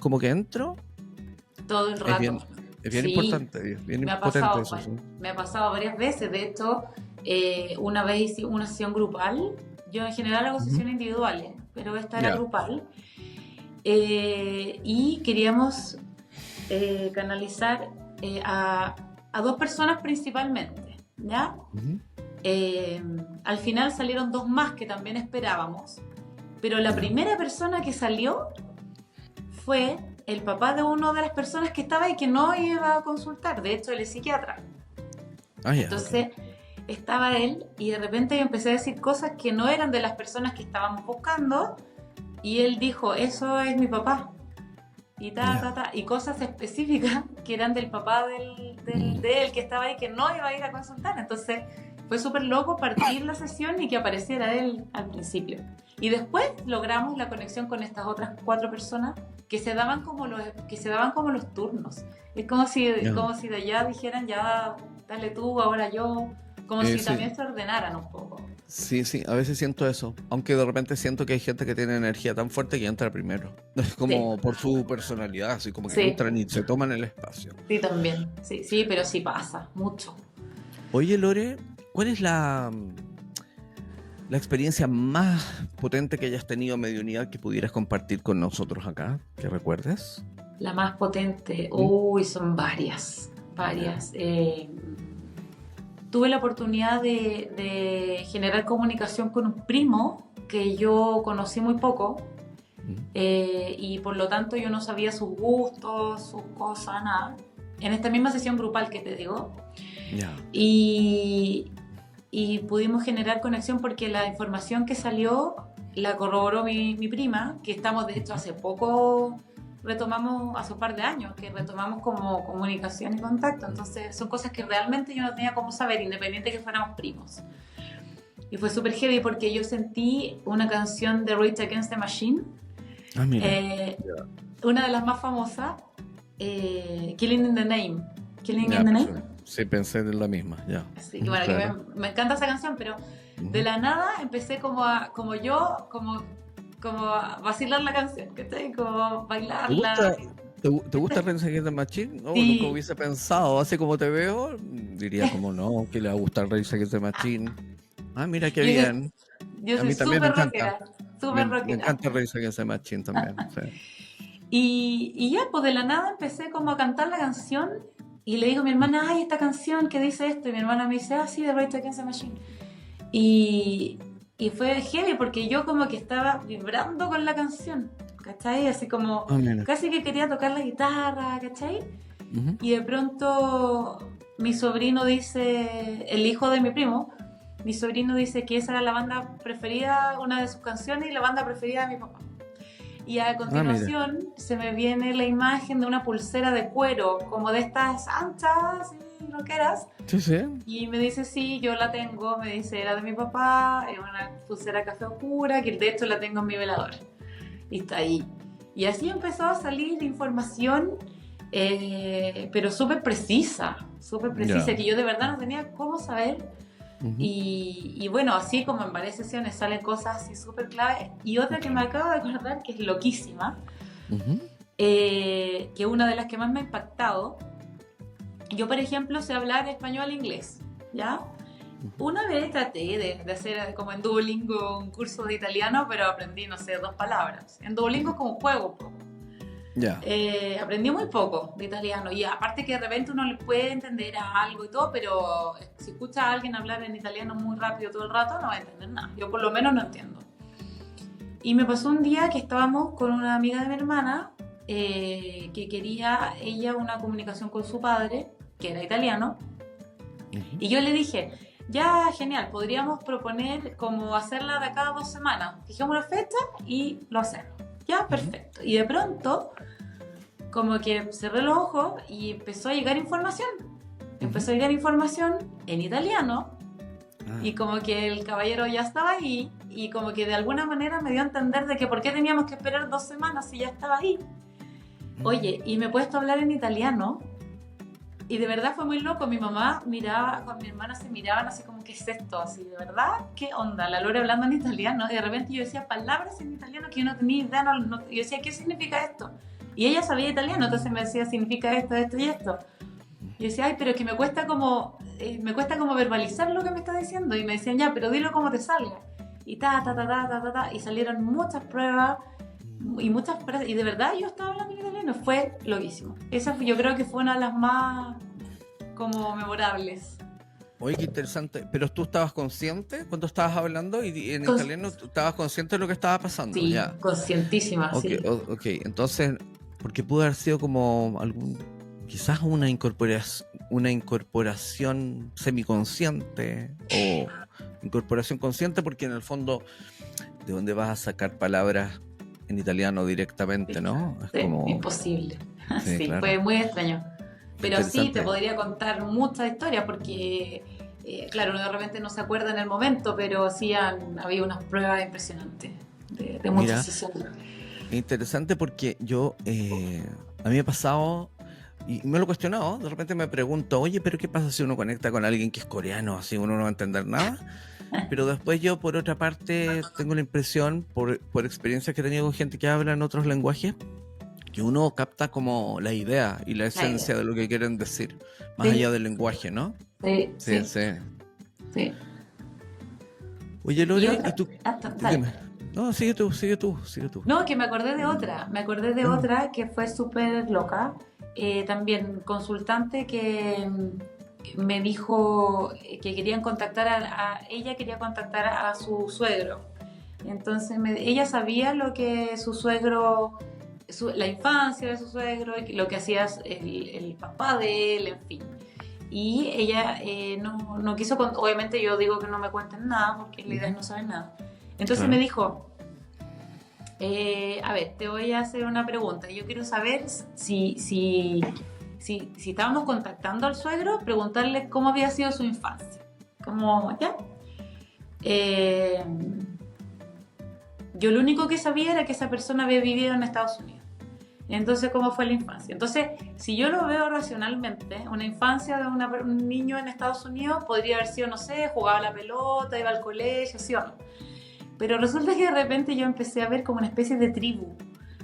Como que entro, Todo el es rato. bien, es bien Sí, importante, es bien potente eso, sí. me ha pasado varias veces. De hecho, una vez hice una sesión grupal. Yo en general hago Ujú. sesiones individuales, pero esta era Ya. grupal. Y queríamos canalizar a dos personas principalmente, ¿ya? Ujú. Al final salieron dos más que también esperábamos, pero la Ya. primera persona que salió fue el papá de una de las personas que estaba y que no iba a consultar, de hecho él es psiquiatra. Ah, ya, ok. Entonces estaba él y de repente yo empecé a decir cosas que no eran de las personas que estábamos buscando y él dijo, eso es mi papá. Y Ya. y cosas específicas que eran del papá Mm. de él que estaba ahí que no iba a ir a consultar. Entonces fue súper loco partir la sesión y que apareciera él al principio. Y después logramos la conexión con estas otras cuatro personas que se daban como los turnos. Es Ya. como si de allá dijeran, ya, dale tú, ahora yo. Como si Sí. también se ordenaran un poco. Sí, sí, a veces siento eso, aunque de repente siento que hay gente que tiene energía tan fuerte que entra primero. Es Sí, como por su personalidad, así como que sí, entran y se toman el espacio. sí también. Sí, sí, pero sí pasa, mucho. Oye, Lore, ¿cuál es la experiencia más potente que hayas tenido en mediunidad que pudieras compartir con nosotros acá? ¿Que recuerdes? La más potente, ¿Mm? uy, son varias, Ya. varias. Tuve la oportunidad de generar comunicación con un primo que yo conocí muy poco, ¿Mm? y por lo tanto yo no sabía sus gustos, sus cosas, nada. En esta misma sesión grupal que te digo. Ya. Y, y pudimos generar conexión porque la información que salió la corroboró mi prima, que estamos de hecho hace poco retomamos, hace un par de años, que retomamos como comunicación y contacto. Entonces son cosas que realmente yo no tenía cómo saber, independiente que fuéramos primos. Y fue súper heavy porque yo sentí una canción de Rage Against the Machine, Ah, mira. eh, Ya. una de las más famosas, Killing in the Name. Killing in Ya, the Name. sí, pensé en la misma, ya. Así que bueno, que Claro. me encanta esa canción, pero de Ujú. la nada empecé como a vacilar la canción, ¿cachai? Como ¿Te gusta, bailarla. te gusta Rise Against the Machine? No, nunca Sí, hubiese pensado, así como te veo, diría como no, que le va a gustar Rise Against the Machine. Ah, mira qué yo soy, bien. yo A soy mí también me súper encanta. rockera, súper Me rockera. encanta Rise Against the Machine también. Sí. Y ya, pues de la nada empecé como a cantar la canción y le digo a mi hermana, ay, esta canción que dice esto, y mi hermana me dice, ah, sí, de Rage Against the Machine. Y, y fue heavy porque yo como que estaba vibrando con la canción, ¿cachai? Así como Ah, mira. casi que quería tocar la guitarra, ¿cachai? Ujú. Y de pronto mi sobrino dice, el hijo de mi primo, mi sobrino dice que esa era la banda preferida, una de sus canciones y la banda preferida de mi papá. Y a Ah, mira. continuación se me viene la imagen de una pulsera de cuero, como de estas anchas y roqueras. Sí, sí. Y me dice, sí, yo la tengo, me dice, era de mi papá, es una pulsera café oscura, que de hecho la tengo en mi velador. Y está ahí. Y así empezó a salir información, pero súper precisa, Ya. que yo de verdad no tenía cómo saber. Ujú. Y bueno, así como en varias sesiones salen cosas así súper claves. Y otra que me acabo de acordar, que es loquísima, Ujú. que una de las que más me ha impactado, yo por ejemplo sé hablar español e inglés, ¿ya? Ujú. Una vez traté de hacer como en Duolingo un curso de italiano, pero aprendí, no sé, 2 palabras. En Duolingo es como un juego, po. Ya. Aprendí muy poco de italiano y aparte que de repente uno le puede entender a algo y todo, pero si escucha a alguien hablar en italiano muy rápido todo el rato no va a entender nada. Yo por lo menos no entiendo. Y me pasó un día que estábamos con una amiga de mi hermana, que quería ella una comunicación con su padre, que era italiano, Ujú. y yo le dije, ya, genial, podríamos proponer como hacerla de cada 2 semanas. Fijemos una fecha y lo hacemos. Ya, Ujú. perfecto. Y de pronto, como que cerré los ojos y empezó a llegar información. Ujú. Empezó a llegar información en italiano Ah. y como que el caballero ya estaba ahí y como que de alguna manera me dio a entender de que por qué teníamos que esperar 2 semanas si ya estaba ahí. Mm. Oye, y me he puesto a hablar en italiano. Y de verdad fue muy loco. Mi mamá miraba, con mi hermana se miraban así como, ¿qué es esto? Así, de verdad, ¿qué onda? La Lore hablando en italiano. Y de repente yo decía palabras en italiano que yo no tenía idea. Yo decía, ¿qué significa esto? Y ella sabía italiano, entonces me decía, significa esto, esto y esto. Yo decía, ay, pero es que me cuesta como verbalizar lo que me está diciendo. Y me decían, ya, pero dilo como te salga. Y y salieron muchas pruebas y muchas frases. Y de verdad yo estaba hablando en italiano. Fue loquísimo. Yo creo que fue una de las más como memorables. Oye, qué interesante. Pero tú estabas consciente cuando estabas hablando y en italiano tú estabas consciente de lo que estaba pasando, Sí, ya. conscientísima, Ok, sí. ok. Entonces, porque pudo haber sido como algún, quizás una incorporación semiconsciente o incorporación consciente, porque en el fondo, ¿de dónde vas a sacar palabras en italiano directamente, Sí, no? Es sí, como, imposible. sí, Sí, fue claro. muy extraño. Qué Pero sí, te interesante. podría contar muchas historias porque, claro, uno de repente no se acuerda en el momento, pero sí han habido unas pruebas impresionantes de muchas Mira, sesiones. interesante porque a mí me ha pasado, y me lo he cuestionado, de repente me pregunto, oye, pero ¿qué pasa si uno conecta con alguien que es coreano, así uno no va a entender nada? pero después yo, por otra parte, tengo la impresión, por experiencias que he tenido con gente que habla en otros lenguajes, que uno capta como la idea y la La esencia idea. de lo que quieren decir, más Sí, allá del lenguaje, ¿no? sí, Sí, sí, sí. sí. Oye, Y Lore, y otra, tú, dale. dime. No, sigue tú, sigue tú, sigue tú. No, que me acordé de Ah, otra que fue súper loca, también consultante que me dijo que querían contactar ella quería contactar a su suegro. Entonces ella sabía lo que su suegro, la infancia de su suegro, y lo que hacía el papá de él, en fin. Y ella no quiso, obviamente yo digo que no me cuenten nada, porque la idea es ujú, no saber nada. Entonces me claro. dijo, a ver, te voy a hacer una pregunta. Yo quiero saber si estábamos contactando al suegro, preguntarle cómo había sido su infancia. Como, ¿ya? Eh, yo lo único que sabía era que esa persona había vivido en Estados Unidos. Entonces, ¿cómo fue la infancia? Entonces, si yo lo veo racionalmente, una infancia de un niño en Estados Unidos podría haber sido, no sé, jugaba a la pelota, iba al colegio, ¿sí o no? Pero resulta que de repente yo empecé a ver como una especie de tribu.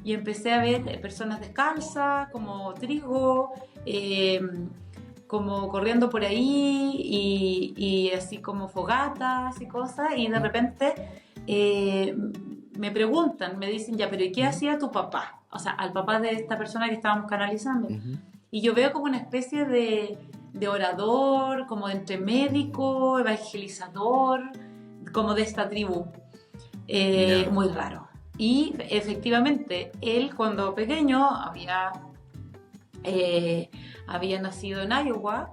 Y empecé a ver personas descalzas, como trigo, eh, como corriendo por ahí, y así como fogatas y cosas. Y de Mm, repente eh, me preguntan, me dicen, ya, pero ¿y qué ujú, hacía tu papá? O sea, al papá de esta persona que estábamos canalizando. ujú. Y yo veo como una especie de orador, como de entre médico, evangelizador, como de esta tribu. Ya. Muy raro. Y efectivamente, él cuando pequeño eh, había nacido en Iowa,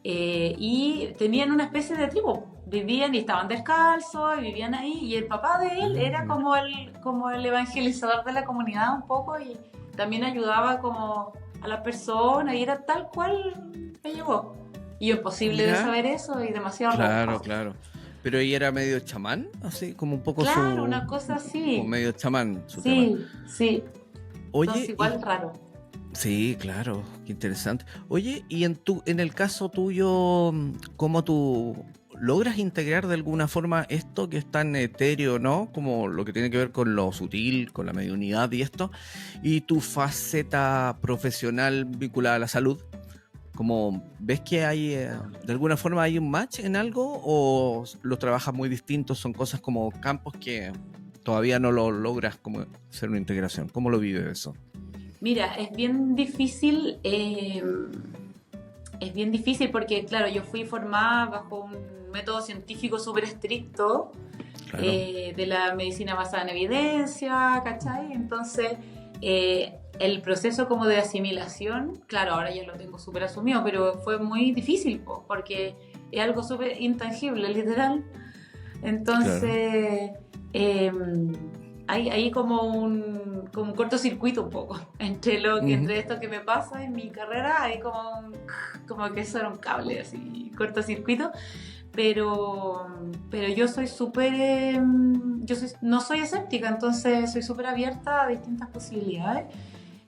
y tenían una especie de tribu. Vivían y estaban descalzos y vivían ahí. Y el papá de él Ah, era mira. como el evangelizador de la comunidad un poco, y también ayudaba como a las personas, y era tal cual me llegó. Y yo, imposible de Mira, saber eso y demasiado claro, rebuscado. claro. Pero ella era medio chamán, así como un poco Claro, su, una cosa como así. medio chamán su tema. Sí, sí. Entonces Oye, igual raro. sí, claro, qué interesante. Oye, y en el caso tuyo, ¿cómo tú logras integrar de alguna forma esto que es tan etéreo, ¿no? Como lo que tiene que ver con lo sutil, con la mediunidad y esto, y tu faceta profesional vinculada a la salud? Como, ¿ves que hay, de alguna forma hay un match en algo o los trabajas muy distintos? Son cosas como campos que todavía no lo logras como hacer una integración. ¿Cómo lo vives eso? Mira, es bien difícil porque, claro, yo fui formada bajo un método científico súper estricto, Claro. de la medicina basada en evidencia, ¿cachai? Entonces, el proceso como de asimilación, claro, ahora ya lo tengo súper asumido, pero fue muy difícil porque es algo súper intangible, literal. Claro. Entonces, eh, hay como un cortocircuito un poco Ujú. entre esto que me pasa en mi carrera, hay como que eso era un cable así, cortocircuito, pero, pero yo soy súper, no soy escéptica, entonces soy súper abierta a distintas posibilidades.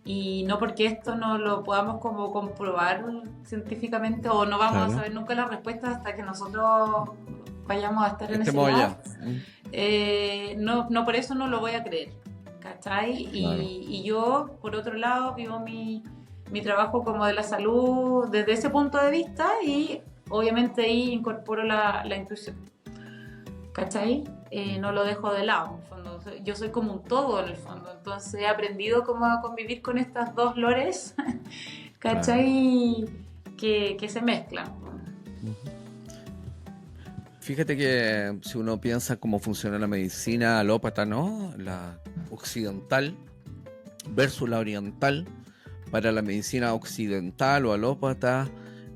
Y no porque esto no lo podamos como comprobar científicamente, o no vamos a Claro. saber nunca la respuesta hasta que nosotros vayamos a estar en ese Estemos lado, allá. no por eso no lo voy a creer, ¿cachai? Claro. Y yo, por otro lado, vivo mi trabajo como de la salud desde ese punto de vista, y obviamente ahí incorporo la intuición, ¿cachai? No lo dejo de lado, en el fondo. Yo soy como un todo en el fondo, entonces he aprendido cómo a convivir con estas dos lores, Claro. ¿cachai? Que se mezclan. Ujú. Fíjate que si uno piensa cómo funciona la medicina alópata, ¿no? La occidental versus la oriental. Para la medicina occidental o alópata,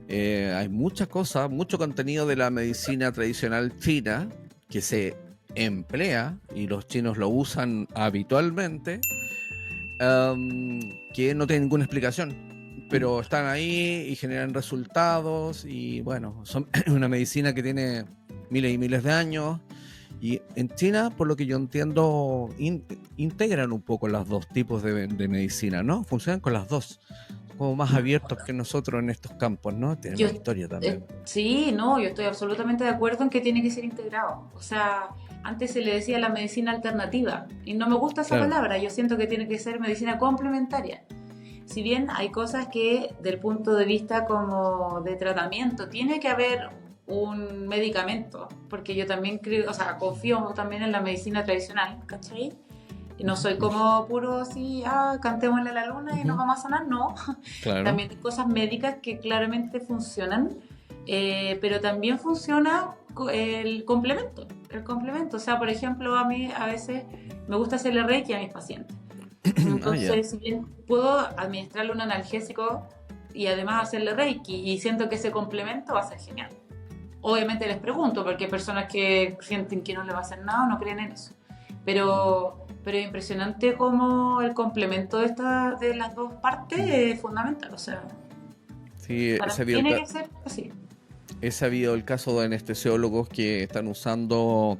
hay muchas cosas, mucho contenido de la medicina tradicional china que se emplea y los chinos lo usan habitualmente, que no tienen ninguna explicación, pero están ahí y generan resultados y bueno, son una medicina que tiene miles y miles de años. Y en China, por lo que yo entiendo, integran un poco los dos tipos de medicina, ¿no? Funcionan con las dos. como más abiertos que nosotros en estos campos, ¿no? Tienen Yo, más historia también. sí, no, yo estoy absolutamente de acuerdo en que tiene que ser integrado. O sea, antes se le decía la medicina alternativa y no me gusta esa Claro. palabra, yo siento que tiene que ser medicina complementaria. Si bien hay cosas que del punto de vista como de tratamiento, tiene que haber un medicamento, porque yo también creo, o sea, confío también en la medicina tradicional, ¿cachai? Y no soy como puro así, cantémosle a la luna y nos Ujú. vamos a sanar, no. Claro. También hay cosas médicas que claramente funcionan, pero también funciona el complemento, el complemento. O sea, por ejemplo, a mí a veces me gusta hacerle reiki a mis pacientes. Ah, ya. Entonces, si bien puedo administrarle un analgésico y además hacerle reiki y siento que ese complemento va a ser genial. Obviamente les pregunto, porque hay personas que sienten que no le va a hacer nada o no creen en eso. Pero es impresionante cómo el complemento de las dos partes es fundamental. O sea, Sí, para mí tiene que ser así. he sabido el caso de anestesiólogos que están usando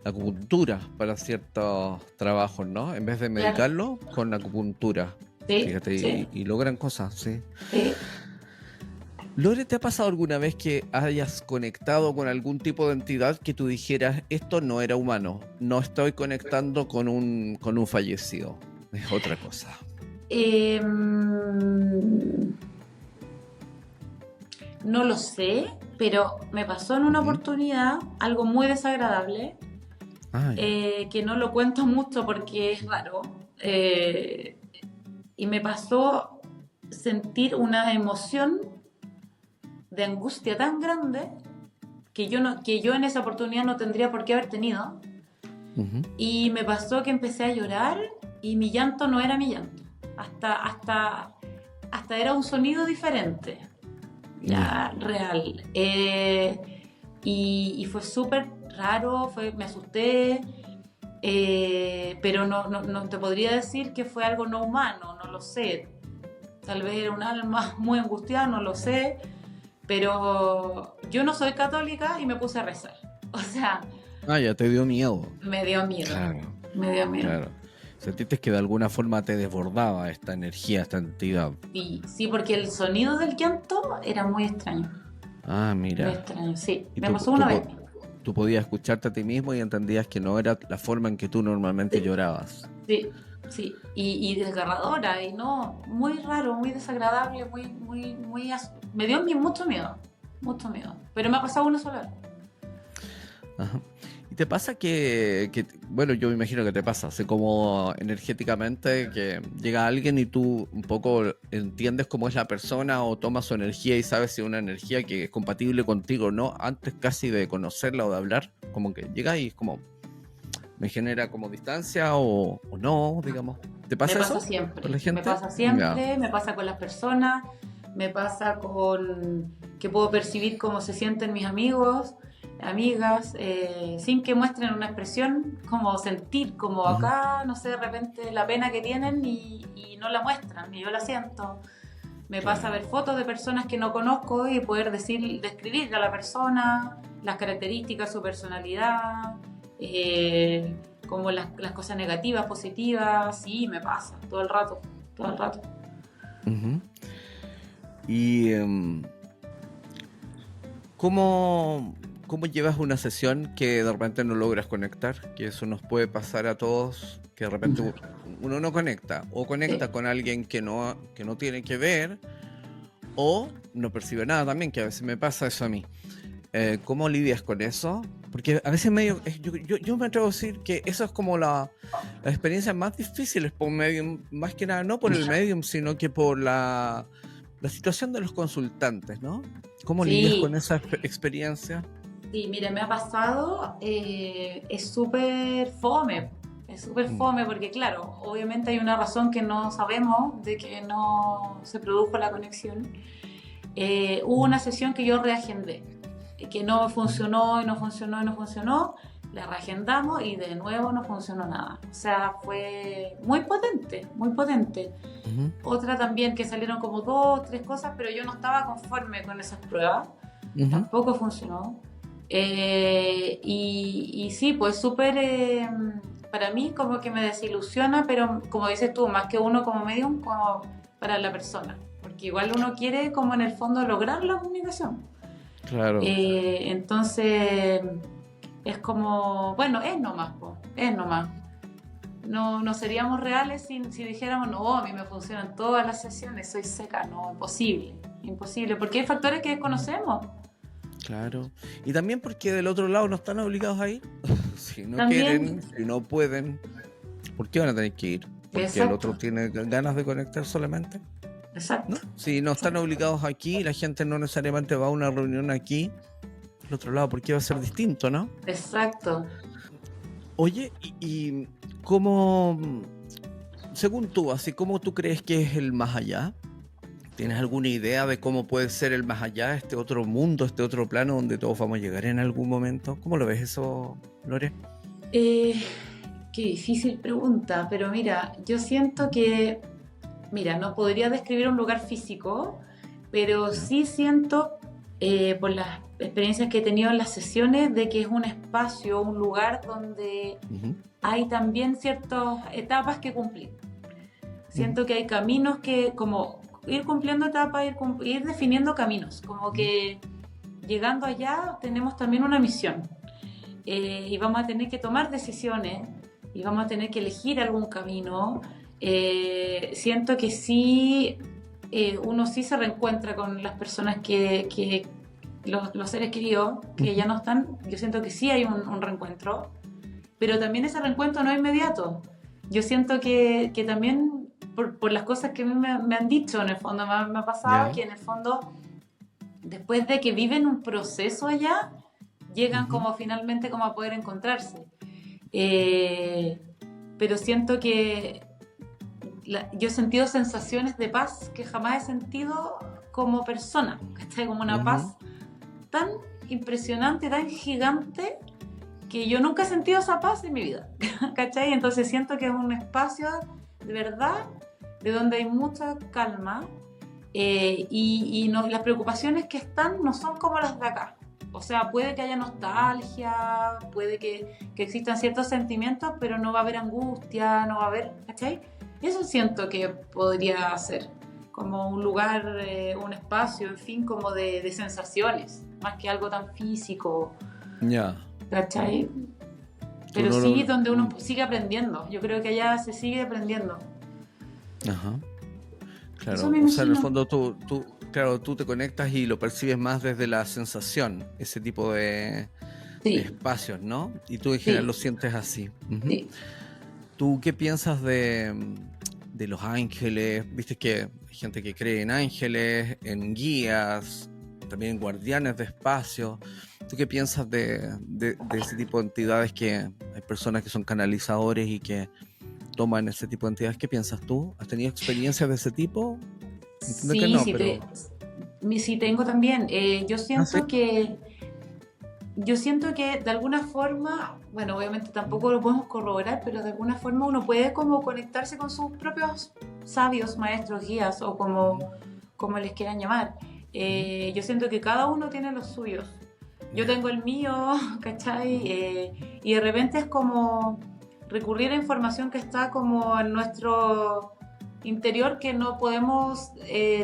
la acupuntura para ciertos trabajos, ¿no? En vez de Claro. medicarlo, con acupuntura. Sí, Fíjate, sí, y logran cosas, sí. sí. Lore, ¿te ha pasado alguna vez que hayas conectado con algún tipo de entidad que tú dijeras, esto no era humano, no estoy conectando con un fallecido, es otra cosa? Eh, no lo sé, pero me pasó en una Ujú. oportunidad algo muy desagradable, Ah, ya. que no lo cuento mucho porque es raro. eh, y me pasó sentir una emoción de angustia tan grande que yo en esa oportunidad no tendría por qué haber tenido. Ujú. Y me pasó que empecé a llorar y mi llanto no era mi llanto. Hasta era un sonido diferente, Ya. ya real. Y fue súper raro, me asusté, pero no te podría decir que fue algo no humano, no lo sé. Tal vez era un alma muy angustiada, no lo sé, pero yo no soy católica y me puse a rezar. O sea, Ah, ya te dio miedo. me dio miedo, Claro, me dio miedo. claro. Sentiste que de alguna forma te desbordaba esta energía, esta entidad. Sí, sí, porque el sonido del llanto era muy extraño, Ah, muy mira. extraño, sí. Y Me pasó una vez. tú podías escucharte a ti mismo y entendías que no era la forma en que tú normalmente Sí, llorabas. sí, sí. Y desgarradora, y no, muy raro, muy desagradable, me dio mucho miedo. Pero me ha pasado una sola vez. Ajá. ¿Y te pasa bueno, yo me imagino que te pasa, así como energéticamente, que llega alguien y tú un poco entiendes cómo es la persona o tomas su energía y sabes si es una energía que es compatible contigo o no, antes casi de conocerla o de hablar, como que llega y es como, me genera como distancia o no, digamos. ¿Te Me pasa pasa eso con siempre, la me gente? pasa Ya. siempre, me pasa con las personas, me pasa con que puedo percibir cómo se sienten mis amigos, amigas, sin que muestren una expresión, como sentir, como Ujú. acá, no sé, de repente la pena que tienen y no la muestran, y yo la siento. Me pasa ver Claro. fotos de personas que no conozco y poder describir a la persona, las características, su personalidad, como las cosas negativas, positivas, sí, me pasa, todo el rato, todo el rato. Ujú. Y ¿cómo, cómo llevas una sesión que de repente no logras conectar? Que eso nos puede pasar a todos, que de repente uno no conecta, o Sí, conecta con alguien que no tiene que ver, o no percibe nada también, que a veces me pasa eso a mí. ¿Cómo lidias con eso? Porque a veces medio, yo me atrevo a decir que eso es como la experiencia más difícil por medium, más que nada no por el medium, sino que por la situación de los consultantes, ¿no? ¿Cómo lidias sí, con esa experiencia? sí, mire, me ha pasado, es súper Mm, fome porque claro, obviamente hay una razón que no sabemos de que no se produjo la conexión. Hubo una sesión que yo reagendé, que no ujú, funcionó y no funcionó y no funcionó, la reagendamos y de nuevo no funcionó nada. O sea, fue muy potente, muy potente. ujú, Otra también que salieron como dos, tres cosas, pero yo no estaba conforme con esas pruebas, ujú. tampoco funcionó. Y sí, pues súper, para mí como que me desilusiona, pero como dices tú, más que uno como medium, como para la persona, porque igual uno quiere como en el fondo lograr la comunicación. Claro. Entonces es como, bueno, es nomás, po, es nomás. No seríamos reales si dijéramos, no, a mí me funcionan todas las sesiones, soy seca, no, imposible, imposible, porque hay factores que desconocemos. Claro. Y también porque del otro lado no están obligados a ir. Si no También, quieren, si no pueden, ¿por qué van a tener que ir? ¿Porque el otro exacto, tiene ganas de conectar solamente? exacto, ¿No? Si no están obligados aquí, la gente no necesariamente va a una reunión aquí, del otro lado, ¿por qué va a ser distinto, no? exacto. Oye, y cómo, según tú, así cómo tú crees que es el más allá? ¿Tienes alguna idea de cómo puede ser el más allá, este otro mundo, este otro plano donde todos vamos a llegar en algún momento? ¿Cómo lo ves eso, Lore? Eh, Qué difícil pregunta, pero mira, yo siento que, mira, no podría describir un lugar físico, pero Ya. sí siento, por las experiencias que he tenido en las sesiones, de que es un espacio, un lugar donde Ujú, hay también ciertas etapas que cumplir. ujú, Siento que hay caminos que, como ir cumpliendo etapas, ir definiendo caminos, como ujú, que llegando allá tenemos también una misión, y vamos a tener que tomar decisiones y vamos a tener que elegir algún camino. Siento que sí, uno sí se reencuentra con las personas que los seres queridos que ujú. ya no están. Yo siento que sí hay un reencuentro, pero también ese reencuentro no es inmediato. Yo siento que también por las cosas que a mí me han dicho, en el fondo me ha pasado Ya. que en el fondo, después de que viven un proceso allá, llegan Ujú, como finalmente como a poder encontrarse. Eh, pero siento que yo he sentido sensaciones de paz que jamás he sentido como persona, ¿cachai? Como una ujú, paz tan impresionante, tan gigante, que yo nunca he sentido esa paz en mi vida, ¿cachai? Entonces siento que es un espacio de verdad, de donde hay mucha calma, y no, las preocupaciones que están no son como las de acá. O sea, puede que haya nostalgia, puede que existan ciertos sentimientos, pero no va a haber angustia, no va a haber, ¿cachai? Eso siento que podría ser como un lugar, un espacio, en fin, como de sensaciones, más que algo tan físico, ya. ¿cachai? Tú Pero no sí lo... donde uno sigue aprendiendo. Yo creo que allá se sigue aprendiendo. Ajá. Eso Claro, me o sea, en el imagino. fondo claro, tú te conectas y lo percibes más desde la sensación, ese tipo de Sí, espacios, ¿no? Y tú en general sí, lo sientes así. Ujú. sí. ¿Tú qué piensas de los ángeles? Viste que hay gente que cree en ángeles, en guías, también en guardianes de espacio. ¿Tú qué piensas de ese tipo de entidades que hay personas que son canalizadores y que toman ese tipo de entidades? ¿Qué piensas tú? ¿Has tenido experiencias de ese tipo? Entiendo que Sí, no, sí, pero... sí tengo también. ¿Ah, sí? Yo siento que de alguna forma, bueno, obviamente tampoco lo podemos corroborar, pero de alguna forma uno puede como conectarse con sus propios sabios, maestros, guías o Ujú, como les quieran llamar. ujú. Yo siento que cada uno tiene los suyos. Yo Ya. tengo el mío, ¿cachai? Y de repente es como recurrir a información que está como en nuestro interior que no podemos,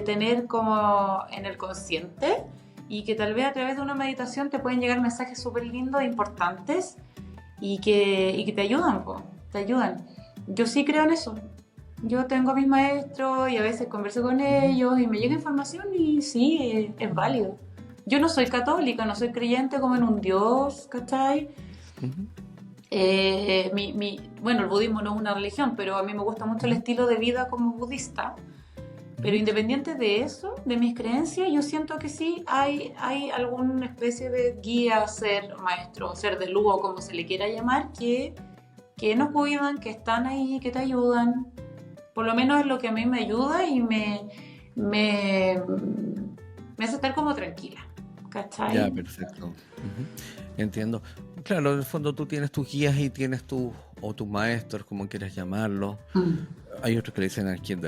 tener como en el consciente, y que tal vez a través de una meditación te pueden llegar mensajes súper lindos e importantes y que te ayudan, po, te ayudan. Yo sí creo en eso. Yo tengo a mis maestros y a veces converso con Ujú, ellos y me llega ujú, información y sí, es válido. Yo no soy católica, no soy creyente como en un Dios, ¿cachai? ujú, Bueno, el budismo no es una religión, pero a mí me gusta mucho el ujú, estilo de vida como budista. Pero ujú. independiente de eso, de mis creencias, yo siento que sí hay alguna especie de guía, ser maestro, ser de luz o como se le quiera llamar, que nos cuidan, que están ahí, que te ayudan. Por lo menos es lo que a mí me ayuda y me, me hace estar como tranquila, Ya, ¿cachai? perfecto. Ujú. Entiendo. Claro, en el fondo tú tienes tus guías y tienes o tus maestros, como quieras llamarlo. Mm, Hay otros que le dicen claro, ángel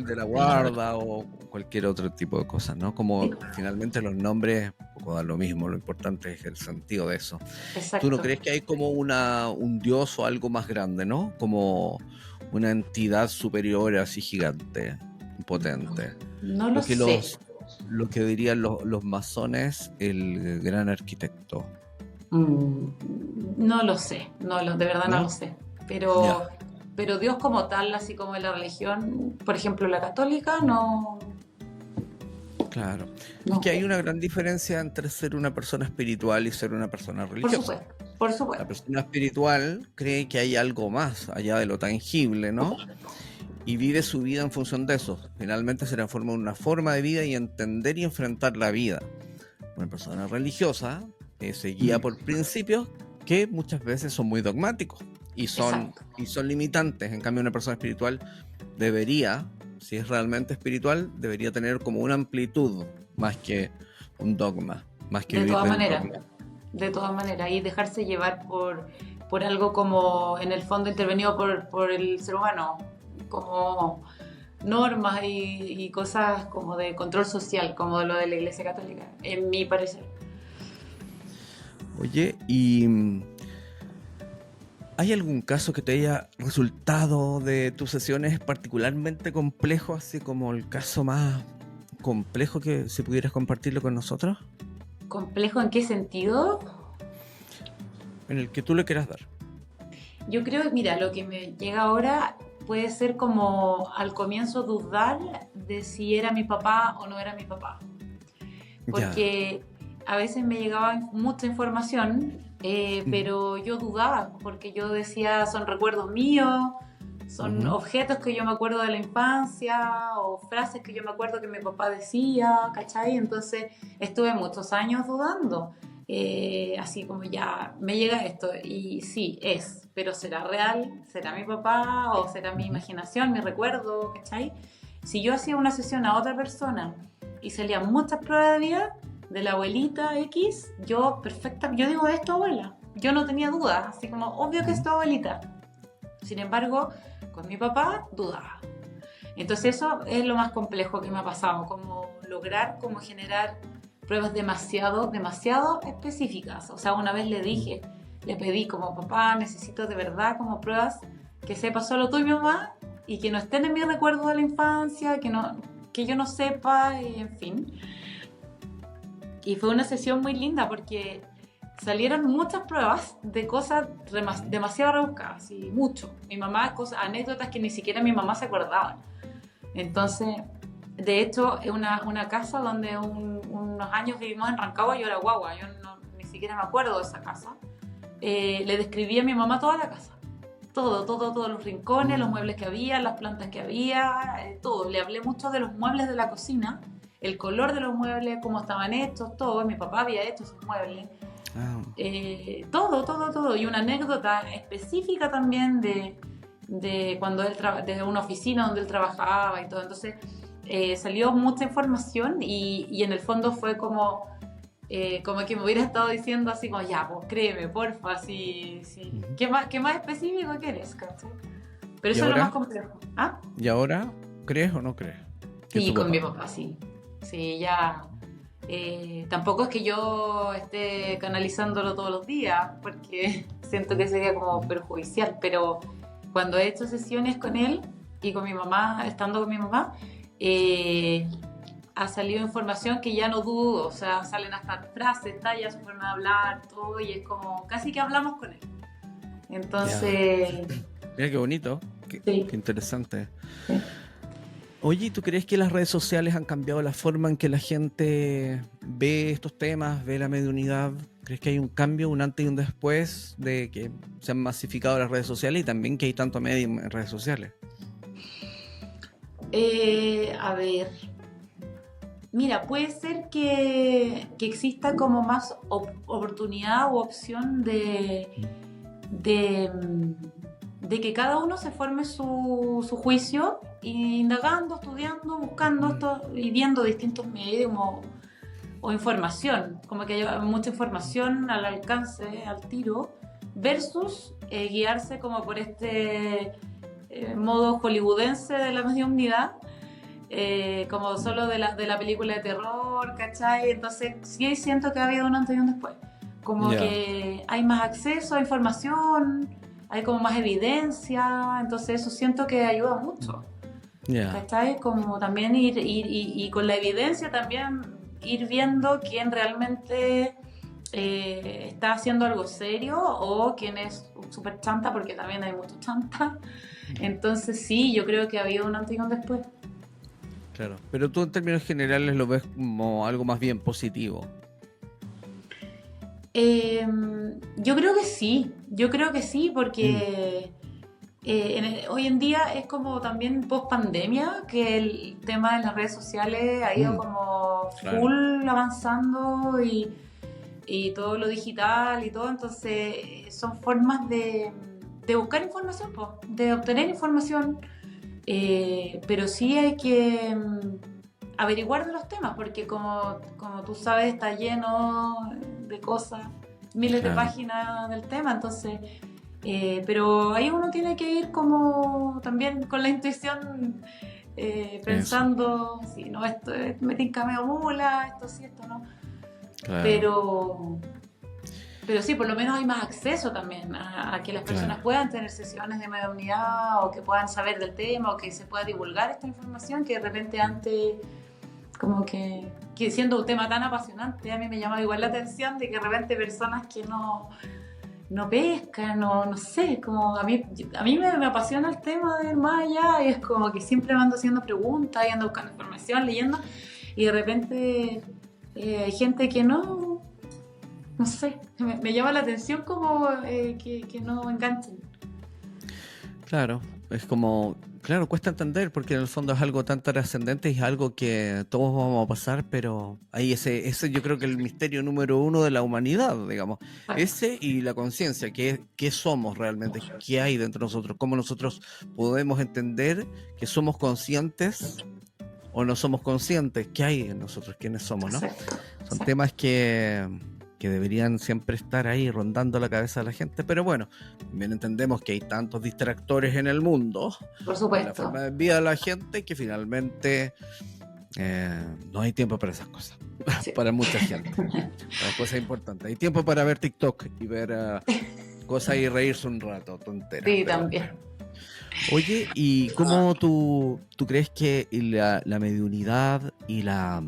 de la claro. guarda o cualquier otro tipo de cosas, ¿no? Como finalmente los nombres un poco dan lo mismo, lo importante es el sentido de eso. ¿Tú no Exacto. crees que hay como un dios o algo más grande, ¿no? Como una entidad superior así gigante, potente. No lo Lo que sé. lo que dirían los masones, el gran arquitecto. Mm, no lo sé, de verdad no lo ¿No? sé. Ya, Pero Dios como tal, así como en la religión, por ejemplo, la católica, no, claro. Es que no. hay una gran diferencia entre ser una persona espiritual y ser una persona Por religiosa. supuesto, por La supuesto. persona espiritual cree que hay algo más allá de lo tangible, ¿no? Y vive su vida en función de eso. Finalmente se transforma en una forma de vida y entender y enfrentar la vida. Una persona religiosa se guía por principios que muchas veces son muy dogmáticos Exacto. y son limitantes. En cambio, una persona espiritual debería, si es realmente espiritual, debería tener como una amplitud más que un dogma, más que De vivir todas de un maneras, dogma. de todas maneras. Y dejarse llevar por algo como en el fondo intervenido por el ser humano, como normas y cosas como de control social, como lo de la Iglesia Católica, en mi parecer. Oye, ¿hay algún caso que te haya resultado de tus sesiones particularmente complejo, así como el caso más complejo que si pudieras compartirlo con nosotros? ¿Complejo en qué sentido? En el que tú le quieras dar. Yo creo, mira, lo que me llega ahora puede ser como al comienzo dudar de si era mi papá o no era mi papá. Ya. Porque a veces me llegaba mucha información, Ujú, pero yo dudaba, porque yo decía, son recuerdos míos, son ujú, objetos que yo me acuerdo de la infancia, o frases que yo me acuerdo que mi papá decía, ¿cachai? Entonces estuve muchos años dudando. Así como ya me llega esto y sí, es, pero ¿será real? ¿Será mi papá o será mi ujú. imaginación, mi recuerdo? ¿Cachai? Si yo hacía una sesión a otra persona y salían muchas pruebas de vida de la abuelita X, yo perfecta, yo digo, es tu abuela. Yo no tenía dudas, así como obvio que es Ujú. tu abuelita. Sin embargo, con mi papá dudaba. Entonces eso es lo más complejo que me ha pasado, como lograr, como generar pruebas demasiado específicas. O sea, una vez le dije, le pedí como papá, necesito de verdad como pruebas que sepa solo tú y mi mamá y que no estén en mi recuerdo de la infancia, que yo no sepa, y en fin. Y fue una sesión muy linda porque salieron muchas pruebas de cosas demasiado rebuscadas y mucho. Mi mamá, cosas, anécdotas que ni siquiera mi mamá se acordaba. Entonces, de hecho, es una casa donde unos años vivimos en Rancagua y yo era guagua, yo ni siquiera me acuerdo de esa casa. Le describí a mi mamá toda la casa. Todos los rincones, los muebles que había, las plantas que había, todo. Le hablé mucho de los muebles de la cocina, el color de los muebles, cómo estaban hechos, todo. Mi papá había hecho esos muebles. Ah, Todo. Y una anécdota específica también de cuando de una oficina donde él trabajaba y todo. Entonces salió mucha información y en el fondo fue como que me hubiera estado diciendo así como, ya, pues créeme, porfa, sí. ujú. Qué más específico quieres? ¿Cachai? Pero ¿Y eso es lo más ahora? complejo. ¿Ah? ¿Y ahora? ¿Crees o no crees que es Sí, tu con mi papá? papá, sí. Sí, ya. Tampoco es que yo esté canalizándolo todos los días, porque siento que sería como Ujú. perjudicial, pero cuando he hecho sesiones con él y con mi mamá, estando con mi mamá, eh, ha salido información que ya no dudo, o sea, salen hasta frases, tallas, su forma de hablar, todo, y es como casi que hablamos con él. Ya. Entonces, Mira qué bonito, sí, qué interesante. sí. Oye, ¿y tú crees que las redes sociales han cambiado la forma en que la gente ve estos temas, ve la mediunidad? ¿Crees que hay un cambio, un antes y un después de que se han masificado las redes sociales y también que hay tanto medium en redes sociales? A ver, mira, puede ser que exista como más oportunidad u opción de, de que cada uno se forme su juicio, indagando, estudiando, buscando Mm, esto y viendo distintos medios o información, como que hay mucha información al alcance, al tiro, versus guiarse como por este modo hollywoodense de la mediunidad, como solo de la película de terror, ¿cachai? Entonces sí siento que ha habido un antes y un después. Como ya. que hay más acceso a información, hay como más evidencia, entonces eso siento que ayuda mucho. Ya. ¿cachai? Como también y con la evidencia también ir viendo quién realmente está haciendo algo serio o quién es súper chanta, porque también hay mucho chanta. Entonces sí, yo creo que ha habido un antes y un después. Claro. Pero tú en términos generales lo ves como algo más bien positivo. Eh, yo creo que sí, Mm, porque hoy en día es como también post pandemia que el tema de las redes sociales ha ido mm, como claro. full avanzando y todo lo digital y todo, entonces son formas de buscar información, po, de obtener información, pero sí hay que averiguar de los temas, porque como tú sabes está lleno de cosas, miles de Claro. páginas del tema, entonces, pero ahí uno tiene que ir como también con la intuición, Eso. pensando, si no, esto me tinca medio mula, esto sí, esto no, Claro. pero, pero sí, por lo menos hay más acceso también a que las personas Claro. puedan tener sesiones de mediunidad o que puedan saber del tema o que se pueda divulgar esta información que de repente Mm, antes como que siendo un tema tan apasionante, a mí me llama igual la atención de que de repente personas que no pescan, no sé, como a mí me apasiona el tema del más allá y es como que siempre me ando haciendo preguntas y ando buscando información, leyendo y de repente hay gente que no sé, me llama la atención como que no enganchen. claro. Es como, claro, cuesta entender porque en el fondo es algo tan trascendente y es algo que todos vamos a pasar, pero ahí ese yo creo que el misterio número uno de la humanidad, digamos. Exacto. Ese y la conciencia, qué somos realmente, qué hay dentro de nosotros, cómo nosotros podemos entender que somos conscientes o no somos conscientes, qué hay en nosotros, quiénes somos, ¿no? Exacto, Son exacto. temas que deberían siempre estar ahí rondando la cabeza de la gente, pero bueno, también entendemos que hay tantos distractores en el mundo, Por por la supuesto. forma de vida de la gente, que finalmente no hay tiempo para esas cosas, Sí. para mucha gente, para cosas importantes. Hay tiempo para ver TikTok y ver cosas y reírse un rato, tonteras, Sí, pero también. bueno. Oye, ¿y cómo tú crees que la mediunidad y la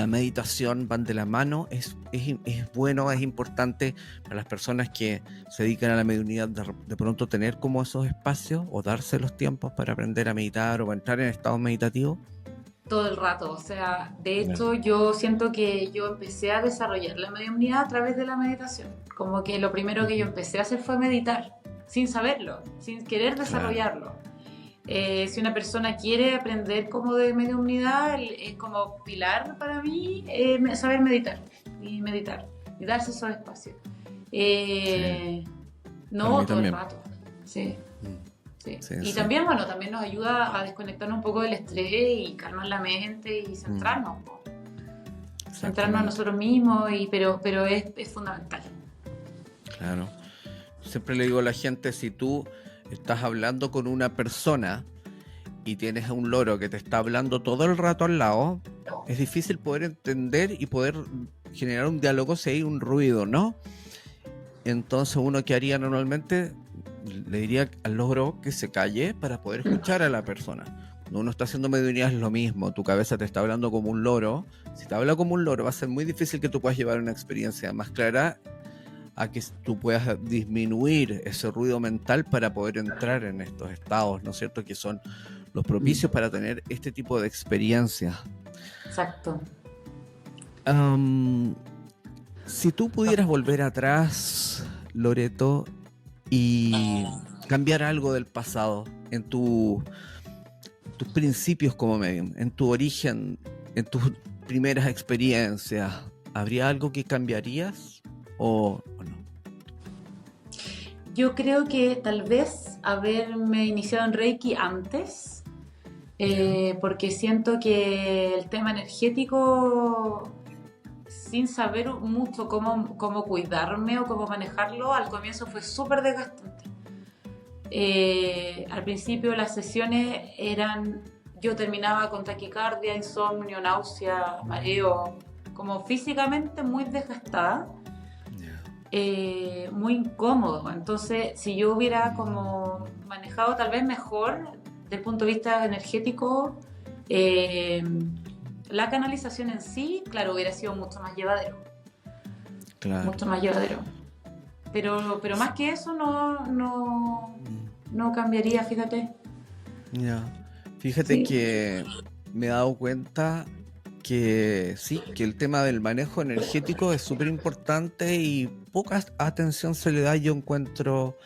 meditación van de la mano? Es bueno, es importante para las personas que se dedican a la mediunidad de pronto tener como esos espacios o darse los tiempos para aprender a meditar o para entrar en estados meditativos? Todo el rato, o sea, de Ya. hecho yo siento que yo empecé a desarrollar la mediunidad a través de la meditación, como que lo primero que yo Ujú. empecé a hacer fue meditar, sin saberlo, sin querer Claro, desarrollarlo. Si una persona quiere aprender como de mediunidad, es como pilar para mí saber meditar y darse esos espacios. sí, Eh, para no mí todo el también. rato, sí. Mm, Sí. sí, Y sí. también, bueno, también nos ayuda a desconectarnos un poco del estrés y calmar la mente y Mm, centrarnos, po. Centrarnos en exactamente, nosotros mismos, pero es fundamental. claro. Siempre le digo a la gente, si tú estás hablando con una persona y tienes a un loro que te está hablando todo el rato al lado, es difícil poder entender y poder generar un diálogo si hay un ruido, ¿no? Entonces uno que haría normalmente, le diría al loro que se calle para poder escuchar a la persona. Cuando uno está haciendo mediunidad es lo mismo, tu cabeza te está hablando como un loro. Si te habla como un loro va a ser muy difícil que tú puedas llevar una experiencia más clara a que tú puedas disminuir ese ruido mental para poder entrar en estos estados, ¿no es cierto? Que son los propicios para tener este tipo de experiencias. Exacto. Um, si tú pudieras volver atrás, Loreto, y cambiar algo del pasado en tus principios como medium, en tu origen, en tus primeras experiencias, ¿habría algo que cambiarías o no? Yo creo que tal vez haberme iniciado en Reiki antes, ¿Ya? porque siento que el tema energético, sin saber mucho cómo cuidarme o cómo manejarlo, al comienzo fue súper desgastante. Al principio las sesiones yo terminaba con taquicardia, insomnio, náusea, mareo, como físicamente muy desgastada, Ya. muy incómodo. Entonces, si yo hubiera Mm, como manejado tal vez mejor del punto de vista energético, la canalización en sí, claro, hubiera sido mucho más llevadero. Claro. Mucho más llevadero. Pero más que eso no cambiaría, fíjate. Ya. Fíjate Sí. que me he dado cuenta que sí, que el tema del manejo energético es súper importante y poca atención se le da, yo encuentro,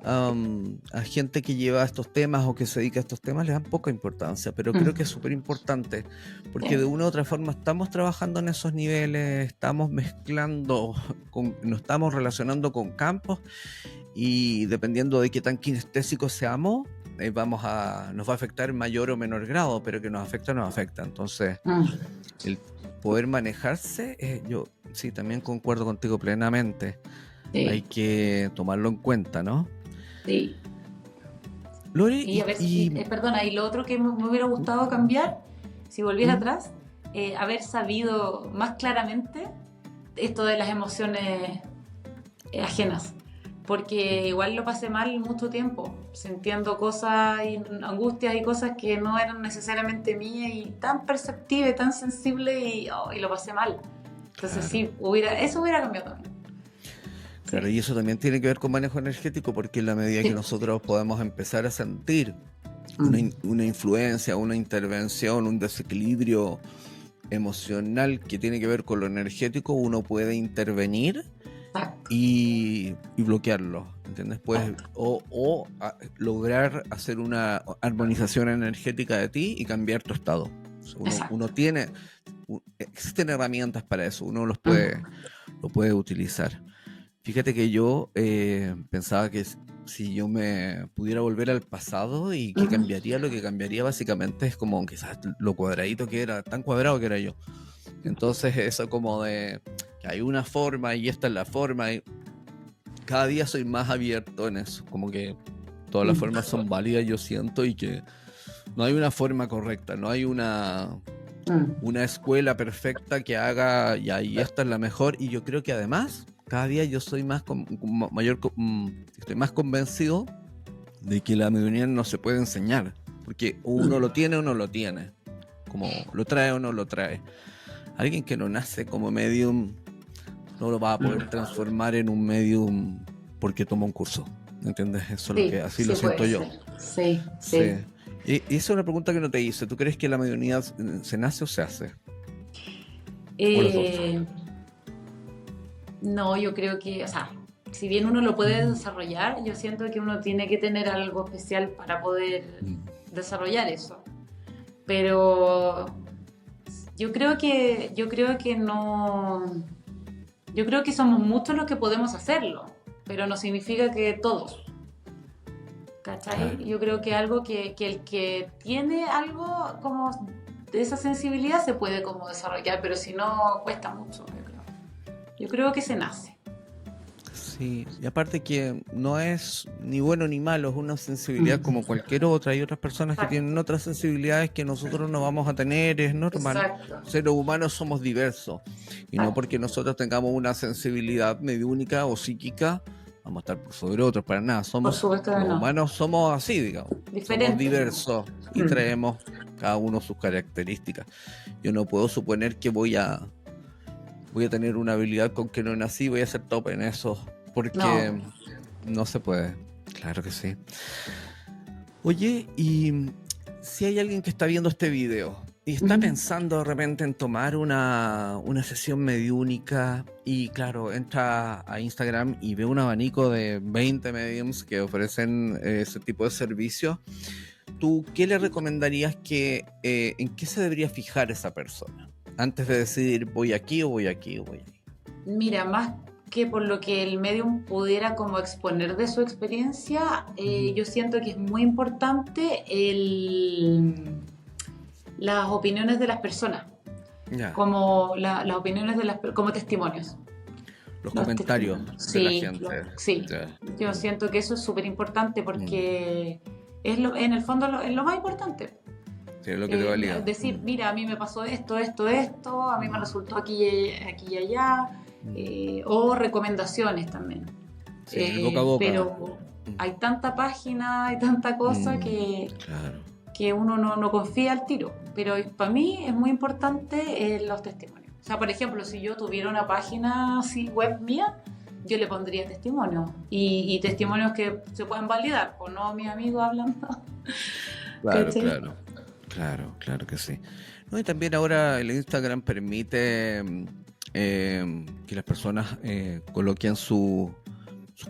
a gente que lleva estos temas o que se dedica a estos temas, le dan poca importancia, pero creo que es súper importante porque de una u otra forma estamos trabajando en esos niveles, estamos mezclando, nos estamos relacionando con campos y dependiendo de qué tan kinestésicos seamos, nos va a afectar en mayor o menor grado, pero que nos afecta. Entonces, el poder manejarse, yo sí, también concuerdo contigo plenamente. Sí. Hay que tomarlo en cuenta, ¿no? Sí. Lore, Y a ver, perdona, y lo otro que me hubiera gustado cambiar, si volviera atrás, haber sabido más claramente esto de las emociones ajenas. Porque igual lo pasé mal mucho tiempo, sintiendo cosas y angustias y cosas que no eran necesariamente mías y tan perceptiva y tan sensible y lo pasé mal. Entonces sí, eso hubiera cambiado también. Claro, y eso también tiene que ver con manejo energético, porque en la medida que nosotros podamos empezar a sentir una influencia, una intervención, un desequilibrio emocional que tiene que ver con lo energético, uno puede intervenir y bloquearlo, ¿entiendes? O lograr hacer una armonización energética de ti y cambiar tu estado. Existen herramientas para eso, uno lo puede utilizar. Fíjate que yo pensaba que si yo me pudiera volver al pasado y que cambiaría, lo que cambiaría básicamente es como quizás lo cuadradito que era, tan cuadrado que era yo. Entonces eso como de que hay una forma y esta es la forma, y cada día soy más abierto en eso, como que todas las formas son válidas, yo siento, y que no hay una forma correcta, no hay una escuela perfecta que haga y esta es la mejor. Y yo creo que además cada día yo soy estoy más convencido de que la mediunidad no se puede enseñar, porque uno lo tiene o no lo tiene, como lo trae o no lo trae. Alguien que no nace como medium no lo va a poder transformar en un medium porque toma un curso, ¿entiendes? Eso es lo que así lo siento yo. Sí. Y esa es una pregunta que no te hice. ¿Tú crees que la mediunidad se nace o se hace? ¿O los dos? No, yo creo que, o sea, si bien uno lo puede desarrollar, yo siento que uno tiene que tener algo especial para poder desarrollar eso. Pero yo creo que no. Yo creo que somos muchos los que podemos hacerlo, pero no significa que todos. ¿Cachai? Yo creo que algo que el que tiene algo como de esa sensibilidad se puede como desarrollar, pero si no, cuesta mucho, yo creo. Yo creo que se nace. Sí, y aparte que no es ni bueno ni malo, es una sensibilidad como cualquier otra. Hay otras personas que tienen otras sensibilidades que nosotros no vamos a tener, es normal. Exacto. Seres humanos somos diversos y no porque nosotros tengamos una sensibilidad mediúnica o psíquica vamos a estar por sobre otros, para nada. Los humanos somos así, digamos. Diferentes. Somos diversos y traemos cada uno sus características. Yo no puedo suponer que voy a tener una habilidad con que no nací, voy a ser top en eso, porque no se puede. Claro que sí. Oye, y si hay alguien que está viendo este video y está pensando de repente en tomar una sesión mediúnica y claro, entra a Instagram y ve un abanico de 20 mediums que ofrecen ese tipo de servicios, ¿tú qué le recomendarías en qué se debería fijar esa persona antes de decidir voy aquí o voy aquí o voy ahí? Mira, más que por lo que el medium pudiera como exponer de su experiencia, yo siento que es muy importante las opiniones de las personas, como las opiniones como testimonios. Los comentarios de la gente. Yo siento que eso es súper importante porque en el fondo es lo más importante. Sí, es lo que te valida. Decir, mira, a mí me pasó esto, a mí me resultó aquí y allá, o recomendaciones también. Sí, el boca a boca. hay tanta página, hay tanta cosa Claro. que uno no confía al tiro. Pero para mí es muy importante los testimonios. O sea, por ejemplo, si yo tuviera una página así web mía, yo le pondría testimonios. Y testimonios que se pueden validar, o no mis amigos hablando. Claro, ¿Cachai? claro, claro que sí. No, y también ahora el Instagram permite que las personas coloquen sus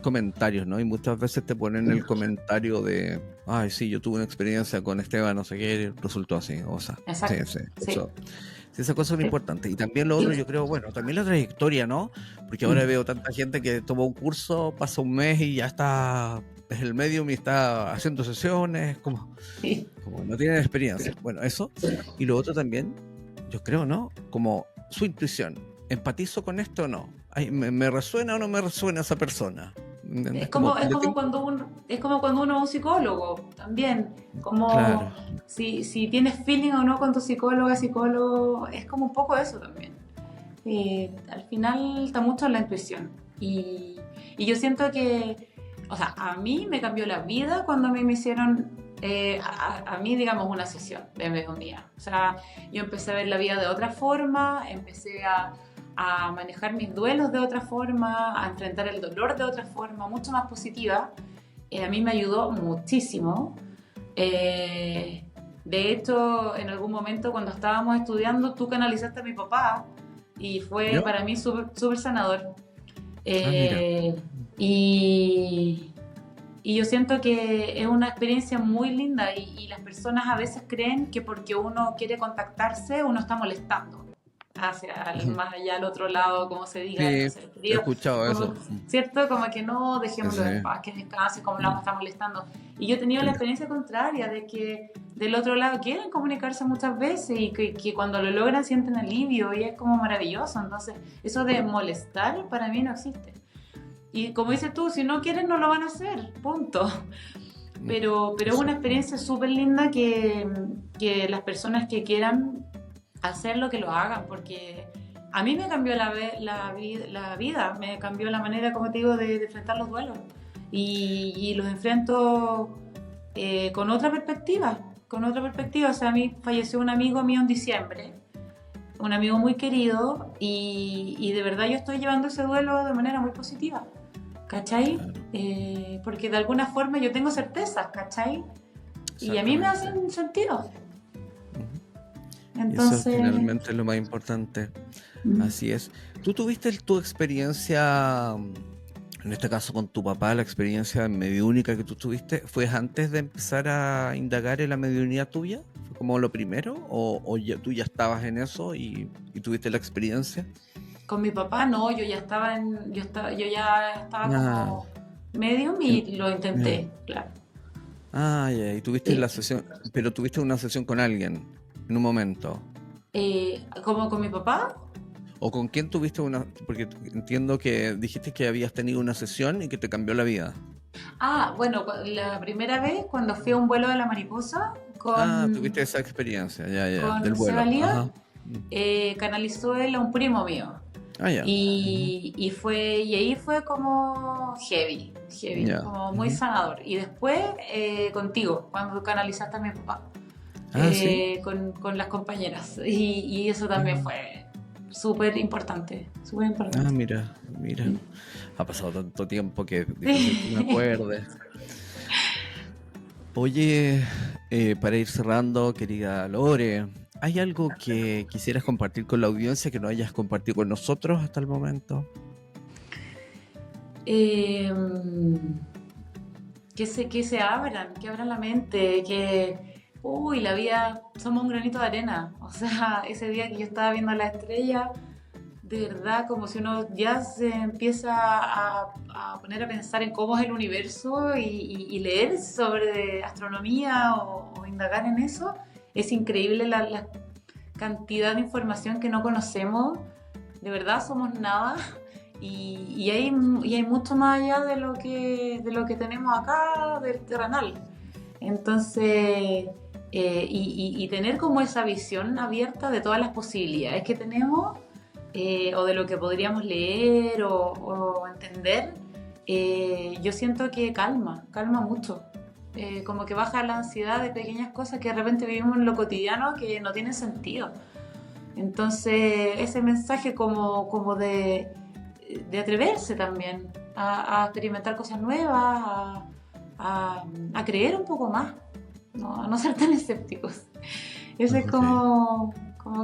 comentarios, ¿no? Y muchas veces te ponen el comentario de, ay, sí, yo tuve una experiencia con Esteban, no sé qué, resultó así, o sea, sí, Exacto. sí, Sí. eso. Sí, esa cosa es lo Sí. importante. Y también lo otro, yo creo, bueno, también la trayectoria, ¿no? Porque ahora veo tanta gente que toma un curso, pasa un mes y ya está, es el medium y está haciendo sesiones, Sí. como no tienen experiencia. Bueno, eso. Y lo otro también, yo creo, ¿no? Como su intuición. ¿Empatizo con esto o no? Ay, ¿me resuena o no me resuena esa persona? ¿Entiendes? Como, Es como cuando uno es un psicólogo también, claro. como si tienes feeling o no con tu psicólogo, es como un poco eso también. Al final está mucho en la intuición y yo siento que, o sea, a mí me cambió la vida cuando a mí me hicieron, a mí digamos una sesión de mediumnía. O sea, yo empecé a ver la vida de otra forma, empecé a manejar mis duelos de otra forma, a enfrentar el dolor de otra forma, mucho más positiva. A mí me ayudó muchísimo. De hecho, en algún momento cuando estábamos estudiando, tú canalizaste a mi papá y fue ¿Yo? para mí súper sanador. Ah, mira. Eh, y, y yo siento que es una experiencia muy linda y las personas a veces creen que porque uno quiere contactarse, uno está molestando hacia Ujú. más allá al otro lado, como se Sí, diga, de los he seres queridos, escuchado como, eso. ¿cierto? Como que no, Sí, dejémoslo en sí. paz, que descanse, como lo vamos a estar molestando. Y yo he tenido la Claro. experiencia contraria, de que del otro lado quieren comunicarse muchas veces y que cuando lo logran sienten alivio y es como maravilloso. Entonces, eso de molestar para mí no existe. Y como dices tú, si no quieren no lo van a hacer, punto. Pero es una Exacto. experiencia súper linda que las personas que quieran hacerlo, que lo hagan, porque a mí me cambió la vida, me cambió la manera, como te digo, de enfrentar los duelos. Y los enfrento con otra perspectiva. O sea, a mí falleció un amigo mío en diciembre, un amigo muy querido, y de verdad yo estoy llevando ese duelo de manera muy positiva. ¿Cachai? Claro. Porque de alguna forma yo tengo certezas, ¿cachai? Y a mí me Exactamente. hacen sentido. Y eso Entonces, finalmente es lo más importante. Así es. ¿Tú tuviste tu experiencia, en este caso con tu papá, la experiencia mediúnica que tú tuviste, fue antes de empezar a indagar en la mediunidad tuya? ¿Fue como lo primero? ¿O tú ya estabas en eso y tuviste la experiencia? con mi papá no, yo ya estaba Ah, como medium en- y lo ya. intenté, claro. Ya, y tuviste Sí. la sesión, pero tuviste una sesión con alguien en un momento. Como con mi papá. ¿O con quién tuviste una? Porque entiendo que dijiste que habías tenido una sesión y que te cambió la vida. Ah, bueno, la primera vez cuando fui a un vuelo de la mariposa Ah, tuviste esa experiencia, ya, del con vuelo. Sebalía, Ajá. Mm. canalizó él a un primo mío. Ah, ya. Ujú. Y ahí fue como heavy, Ya. como muy Ujú. sanador. Y después contigo, cuando canalizaste a mi papá, Ah, sí. con las compañeras. Y eso también Mm. fue súper importante, súper Ah, importante. mira. Ha pasado tanto tiempo que es difícil que me Sí. acuerde. Oye, para ir cerrando, querida Lore, ¿hay algo que quisieras compartir con la audiencia que no hayas compartido con nosotros hasta el momento? Eh, que abran la mente, uy, la vida, somos un granito de arena. O sea, ese día que yo estaba viendo la estrella, de verdad, como si uno ya se empieza a poner a pensar en cómo es el universo y leer sobre astronomía o indagar en eso, es increíble la cantidad de información que no conocemos. De verdad, somos nada. Y hay mucho más allá de lo que tenemos acá, del terrenal. Entonces, y tener como esa visión abierta de todas las posibilidades que tenemos, o de lo que podríamos leer o entender, yo siento que calma mucho. Como que baja la ansiedad de pequeñas cosas que de repente vivimos en lo cotidiano que no tienen sentido. Entonces, ese mensaje como de atreverse también a experimentar cosas nuevas, a creer un poco más, ¿no? A no ser tan escépticos. Eso es como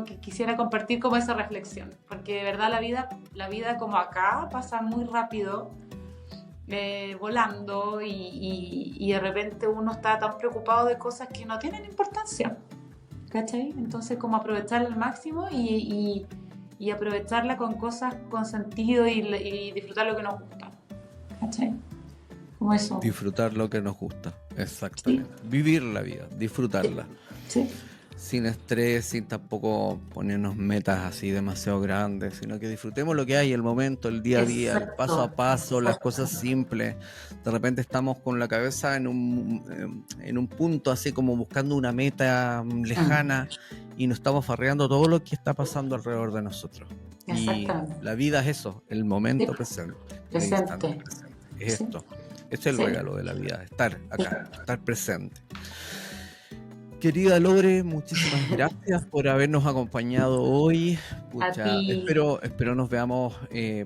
que quisiera compartir como esa reflexión, porque de verdad la vida como acá pasa muy rápido, volando y de repente uno está tan preocupado de cosas que no tienen importancia, ¿cachai? Entonces como aprovecharla al máximo y aprovecharla con cosas con sentido y disfrutar lo que nos gusta, ¿cachai? Como eso. Disfrutar lo que nos gusta, exactamente. Sí. Vivir la vida, disfrutarla. Sí. Sin estrés, sin tampoco ponernos metas así demasiado grandes, sino que disfrutemos lo que hay, el momento, el día a día, el paso a paso, las cosas simples. De repente estamos con la cabeza en un punto así como buscando una meta lejana y nos estamos farreando todo lo que está pasando alrededor de nosotros. Y la vida es eso, el momento presente. El instante presente. Es esto. Este es el regalo de la vida, estar acá, estar presente. Querida Lore, muchísimas gracias por habernos acompañado hoy. Pucha, espero nos veamos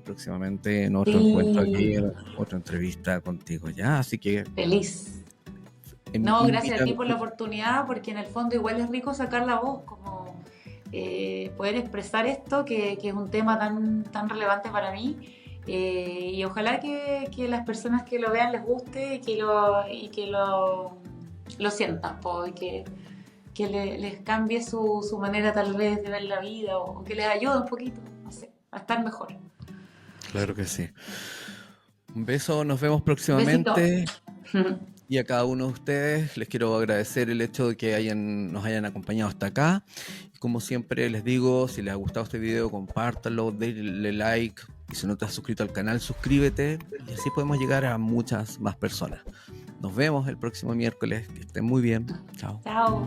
próximamente en otro encuentro aquí, en otra entrevista contigo ya, así que... Feliz. No, gracias a ti por la oportunidad, porque en el fondo igual es rico sacar la voz, como poder expresar esto, que es un tema tan relevante para mí. Y ojalá que las personas que lo vean les guste y que lo sientan, que les cambie su manera tal vez de ver la vida o que les ayude un poquito, no sé, a estar mejor. Claro que sí. Un beso, nos vemos próximamente. Y a cada uno de ustedes les quiero agradecer el hecho de que nos hayan acompañado hasta acá. Y como siempre les digo, si les ha gustado este video, compártanlo, denle like. Y si no te has suscrito al canal, suscríbete. Y así podemos llegar a muchas más personas. Nos vemos el próximo miércoles. Que estén muy bien. Chao. Chao.